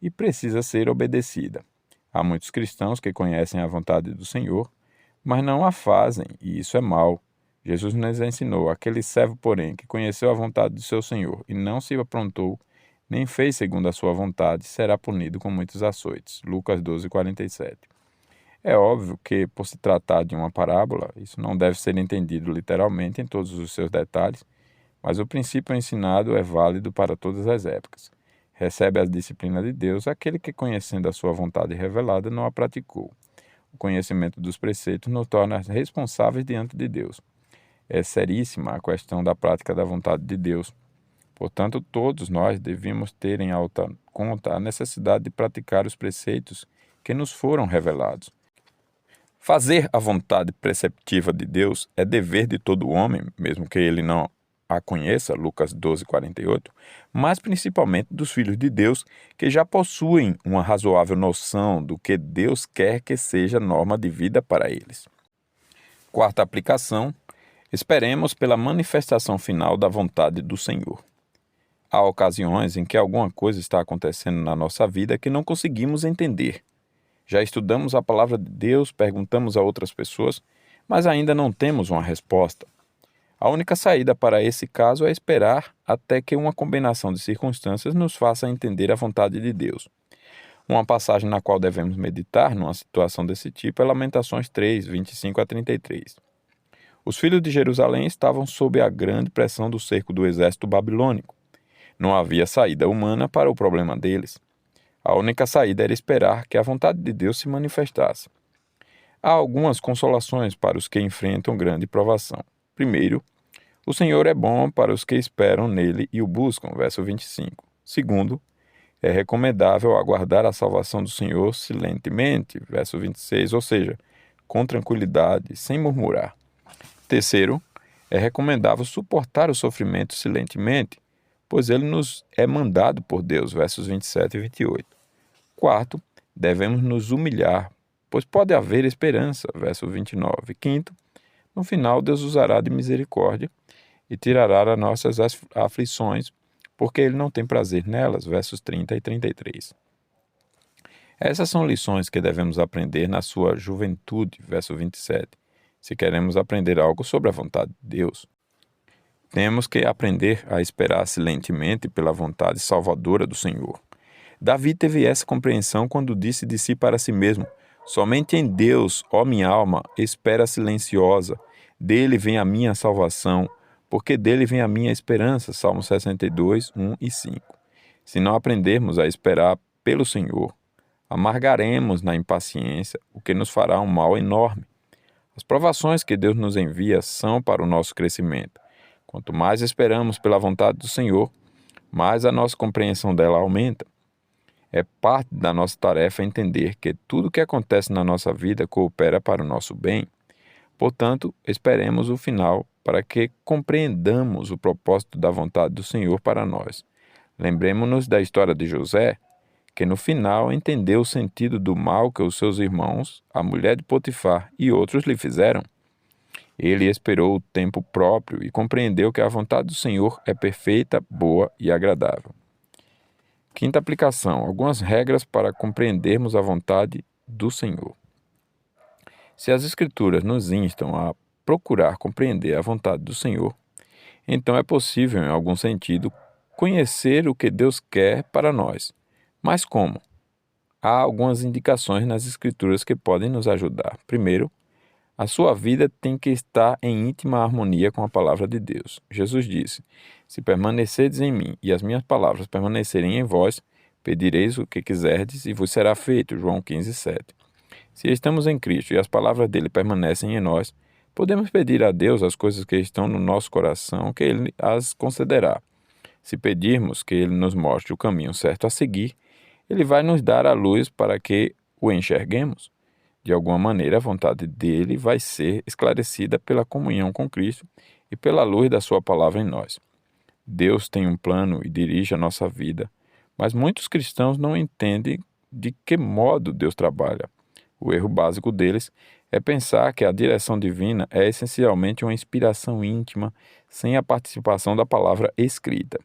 e precisa ser obedecida. Há muitos cristãos que conhecem a vontade do Senhor, mas não a fazem, e isso é mal. Jesus nos ensinou: aquele servo, porém, que conheceu a vontade do seu Senhor e não se aprontou, nem fez segundo a sua vontade, será punido com muitos açoites. Lucas 12, 47. É óbvio que, por se tratar de uma parábola, isso não deve ser entendido literalmente em todos os seus detalhes, mas o princípio ensinado é válido para todas as épocas. Recebe a disciplina de Deus aquele que, conhecendo a sua vontade revelada, não a praticou. O conhecimento dos preceitos nos torna responsáveis diante de Deus. É seríssima a questão da prática da vontade de Deus. Portanto, todos nós devíamos ter em alta conta a necessidade de praticar os preceitos que nos foram revelados. Fazer a vontade preceptiva de Deus é dever de todo homem, mesmo que ele não a conheça, Lucas 12, 48, mas principalmente dos filhos de Deus que já possuem uma razoável noção do que Deus quer que seja norma de vida para eles. Quarta aplicação: esperemos pela manifestação final da vontade do Senhor. Há ocasiões em que alguma coisa está acontecendo na nossa vida que não conseguimos entender. Já estudamos a palavra de Deus, perguntamos a outras pessoas, mas ainda não temos uma resposta. A única saída para esse caso é esperar até que uma combinação de circunstâncias nos faça entender a vontade de Deus. Uma passagem na qual devemos meditar numa situação desse tipo é Lamentações 3, 25 a 33. Os filhos de Jerusalém estavam sob a grande pressão do cerco do exército babilônico. Não havia saída humana para o problema deles. A única saída era esperar que a vontade de Deus se manifestasse. Há algumas consolações para os que enfrentam grande provação. Primeiro, o Senhor é bom para os que esperam nele e o buscam, verso 25. Segundo, é recomendável aguardar a salvação do Senhor silentemente, verso 26, ou seja, com tranquilidade, sem murmurar. Terceiro, é recomendável suportar o sofrimento silentemente, pois ele nos é mandado por Deus, versos 27 e 28. Quarto, devemos nos humilhar, pois pode haver esperança, verso 29. Quinto, no final Deus usará de misericórdia e tirará as nossas aflições, porque ele não tem prazer nelas, versos 30 e 33. Essas são lições que devemos aprender na sua juventude, verso 27, se queremos aprender algo sobre a vontade de Deus. Temos que aprender a esperar silentemente pela vontade salvadora do Senhor. Davi teve essa compreensão quando disse de si para si mesmo: somente em Deus, ó minha alma, espera silenciosa. Dele vem a minha salvação, porque dele vem a minha esperança. Salmo 62, 1 e 5. Se não aprendermos a esperar pelo Senhor, amargaremos na impaciência, o que nos fará um mal enorme. As provações que Deus nos envia são para o nosso crescimento. Quanto mais esperamos pela vontade do Senhor, mais a nossa compreensão dela aumenta. É parte da nossa tarefa entender que tudo o que acontece na nossa vida coopera para o nosso bem. Portanto, esperemos o final para que compreendamos o propósito da vontade do Senhor para nós. Lembremos-nos da história de José, que no final entendeu o sentido do mal que os seus irmãos, a mulher de Potifar e outros lhe fizeram. Ele esperou o tempo próprio e compreendeu que a vontade do Senhor é perfeita, boa e agradável. Quinta aplicação: algumas regras para compreendermos a vontade do Senhor. Se as Escrituras nos instam a procurar compreender a vontade do Senhor, então é possível, em algum sentido, conhecer o que Deus quer para nós. Mas como? Há algumas indicações nas Escrituras que podem nos ajudar. Primeiro, a sua vida tem que estar em íntima harmonia com a palavra de Deus. Jesus disse: se permanecerdes em mim e as minhas palavras permanecerem em vós, pedireis o que quiserdes e vos será feito. João 15, 7. Se estamos em Cristo e as palavras dele permanecem em nós, podemos pedir a Deus as coisas que estão no nosso coração, que ele as concederá. Se pedirmos que ele nos mostre o caminho certo a seguir, ele vai nos dar a luz para que o enxerguemos. De alguma maneira, a vontade dele vai ser esclarecida pela comunhão com Cristo e pela luz da sua palavra em nós. Deus tem um plano e dirige a nossa vida, mas muitos cristãos não entendem de que modo Deus trabalha. O erro básico deles é pensar que a direção divina é essencialmente uma inspiração íntima, sem a participação da palavra escrita.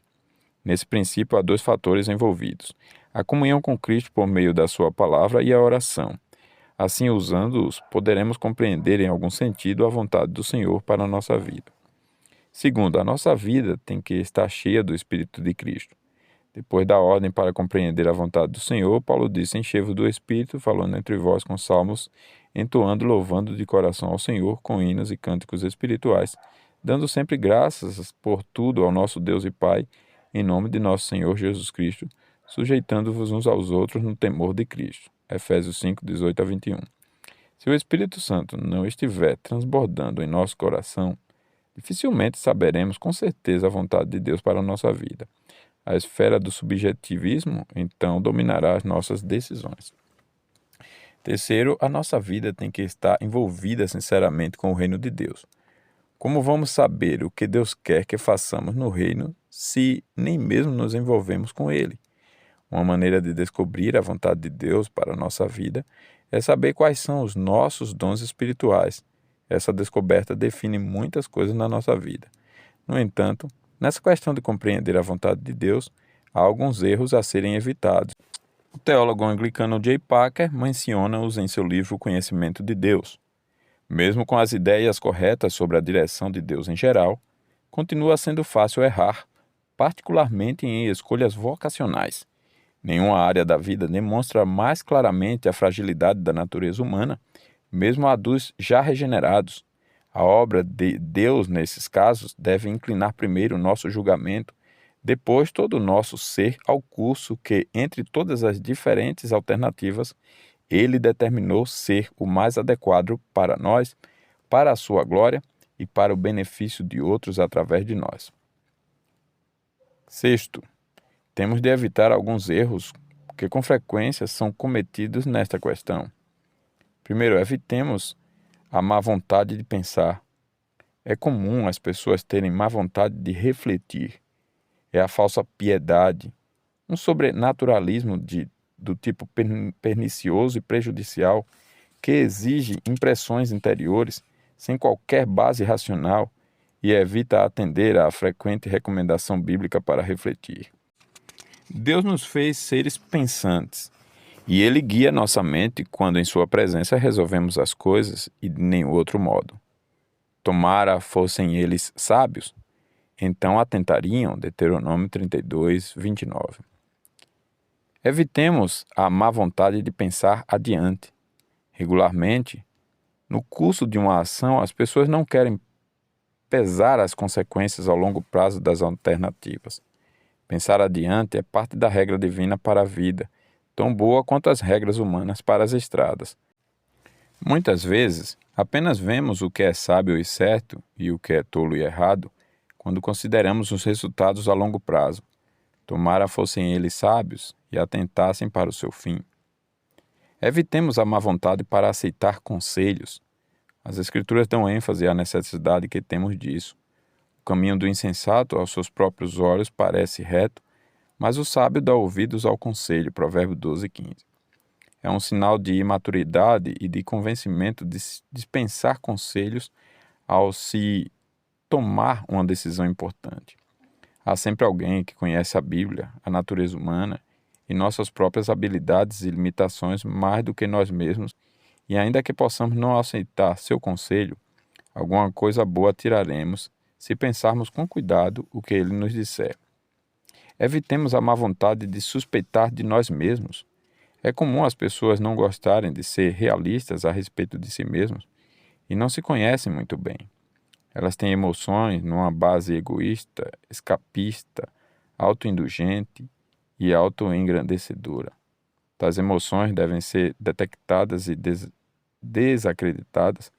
Nesse princípio, há dois fatores envolvidos: a comunhão com Cristo por meio da sua palavra e a oração. Assim, usando-os, poderemos compreender em algum sentido a vontade do Senhor para a nossa vida. Segundo, a nossa vida tem que estar cheia do Espírito de Cristo. Depois da ordem para compreender a vontade do Senhor, Paulo disse: enchei-vos do Espírito, falando entre vós com salmos, entoando, louvando de coração ao Senhor, com hinos e cânticos espirituais, dando sempre graças por tudo ao nosso Deus e Pai, em nome de nosso Senhor Jesus Cristo, sujeitando-vos uns aos outros no temor de Cristo. Efésios 5, 18 a 21. Se o Espírito Santo não estiver transbordando em nosso coração, dificilmente saberemos com certeza a vontade de Deus para a nossa vida. A esfera do subjetivismo, então, dominará as nossas decisões. Terceiro, a nossa vida tem que estar envolvida sinceramente com o reino de Deus. Como vamos saber o que Deus quer que façamos no reino se nem mesmo nos envolvemos com ele? Uma maneira de descobrir a vontade de Deus para a nossa vida é saber quais são os nossos dons espirituais. Essa descoberta define muitas coisas na nossa vida. No entanto, nessa questão de compreender a vontade de Deus, há alguns erros a serem evitados. O teólogo anglicano J. Packer menciona-os em seu livro O Conhecimento de Deus. Mesmo com as ideias corretas sobre a direção de Deus em geral, continua sendo fácil errar, particularmente em escolhas vocacionais. Nenhuma área da vida demonstra mais claramente a fragilidade da natureza humana, mesmo a dos já regenerados. A obra de Deus, nesses casos, deve inclinar primeiro o nosso julgamento, depois todo o nosso ser ao curso que, entre todas as diferentes alternativas, ele determinou ser o mais adequado para nós, para a sua glória e para o benefício de outros através de nós. Sexto, temos de evitar alguns erros que com frequência são cometidos nesta questão. Primeiro, evitemos a má vontade de pensar. É comum as pessoas terem má vontade de refletir. É a falsa piedade, um sobrenaturalismo do tipo pernicioso e prejudicial que exige impressões interiores sem qualquer base racional e evita atender à frequente recomendação bíblica para refletir. Deus nos fez seres pensantes e Ele guia nossa mente quando em Sua presença resolvemos as coisas e de nenhum outro modo. Tomara fossem eles sábios, então atentariam. Deuteronômio 32, 29. Evitemos a má vontade de pensar adiante. Regularmente, no curso de uma ação, as pessoas não querem pesar as consequências ao longo prazo das alternativas. Pensar adiante é parte da regra divina para a vida, tão boa quanto as regras humanas para as estradas. Muitas vezes, apenas vemos o que é sábio e certo e o que é tolo e errado quando consideramos os resultados a longo prazo. Tomara fossem eles sábios e atentassem para o seu fim. Evitemos a má vontade para aceitar conselhos. As Escrituras dão ênfase à necessidade que temos disso. O caminho do insensato aos seus próprios olhos parece reto, mas o sábio dá ouvidos ao conselho. Provérbio 12, 15. É um sinal de imaturidade e de convencimento de dispensar conselhos ao se tomar uma decisão importante. Há sempre alguém que conhece a Bíblia, a natureza humana e nossas próprias habilidades e limitações mais do que nós mesmos, e ainda que possamos não aceitar seu conselho, alguma coisa boa tiraremos se pensarmos com cuidado o que ele nos disser. Evitemos a má vontade de suspeitar de nós mesmos. É comum as pessoas não gostarem de ser realistas a respeito de si mesmos e não se conhecem muito bem. Elas têm emoções numa base egoísta, escapista, autoindulgente e autoengrandecedora. Tais emoções devem ser detectadas e desacreditadas,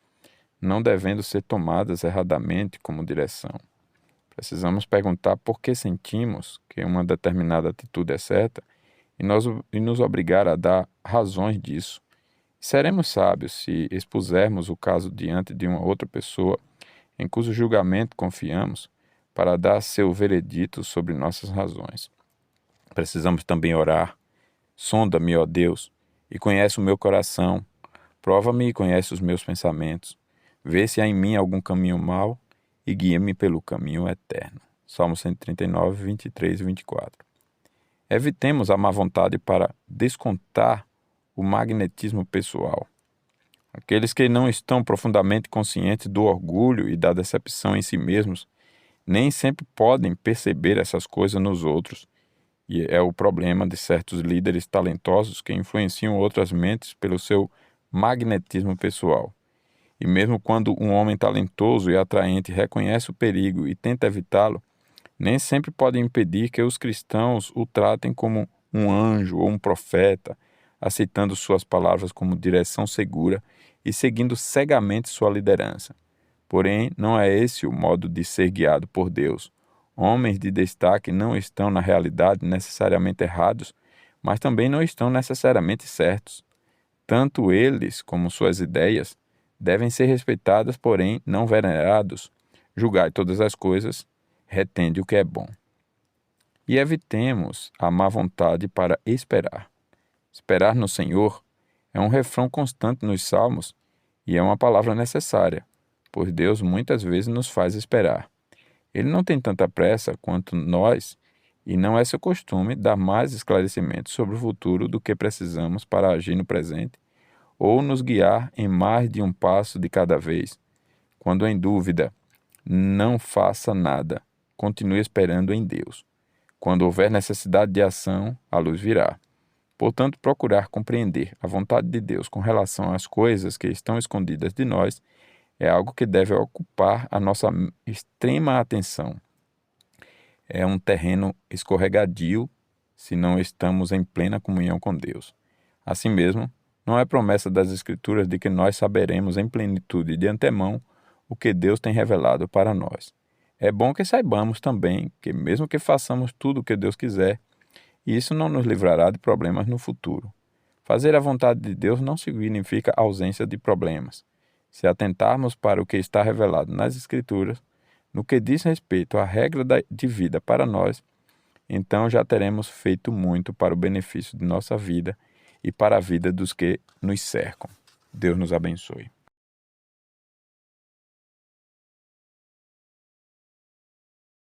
não devendo ser tomadas erradamente como direção. Precisamos perguntar por que sentimos que uma determinada atitude é certa e nos obrigar a dar razões disso. Seremos sábios se expusermos o caso diante de uma outra pessoa em cujo julgamento confiamos para dar seu veredito sobre nossas razões. Precisamos também orar. Sonda-me, ó Deus, e conhece o meu coração. Prova-me e conhece os meus pensamentos. Vê se há em mim algum caminho mau e guia-me pelo caminho eterno. Salmo 139, 23 e 24. Evitemos a má vontade para descontar o magnetismo pessoal. Aqueles que não estão profundamente conscientes do orgulho e da decepção em si mesmos nem sempre podem perceber essas coisas nos outros, e é o problema de certos líderes talentosos que influenciam outras mentes pelo seu magnetismo pessoal. E mesmo quando um homem talentoso e atraente reconhece o perigo e tenta evitá-lo, nem sempre pode impedir que os cristãos o tratem como um anjo ou um profeta, aceitando suas palavras como direção segura e seguindo cegamente sua liderança. Porém, não é esse o modo de ser guiado por Deus. Homens de destaque não estão, na realidade, necessariamente errados, mas também não estão necessariamente certos. Tanto eles como suas ideias devem ser respeitadas, porém não venerados. Julgai todas as coisas, retende o que é bom. E evitemos a má vontade para esperar. Esperar no Senhor é um refrão constante nos Salmos e é uma palavra necessária, pois Deus muitas vezes nos faz esperar. Ele não tem tanta pressa quanto nós e não é seu costume dar mais esclarecimentos sobre o futuro do que precisamos para agir no presente ou nos guiar em mais de um passo de cada vez. Quando em dúvida, não faça nada, continue esperando em Deus. Quando houver necessidade de ação, a luz virá. Portanto, procurar compreender a vontade de Deus com relação às coisas que estão escondidas de nós é algo que deve ocupar a nossa extrema atenção. É um terreno escorregadio se não estamos em plena comunhão com Deus. Assim mesmo, não é promessa das Escrituras de que nós saberemos em plenitude de antemão o que Deus tem revelado para nós. É bom que saibamos também que, mesmo que façamos tudo o que Deus quiser, isso não nos livrará de problemas no futuro. Fazer a vontade de Deus não significa ausência de problemas. Se atentarmos para o que está revelado nas Escrituras, no que diz respeito à regra de vida para nós, então já teremos feito muito para o benefício de nossa vida e para a vida dos que nos cercam. Deus nos abençoe.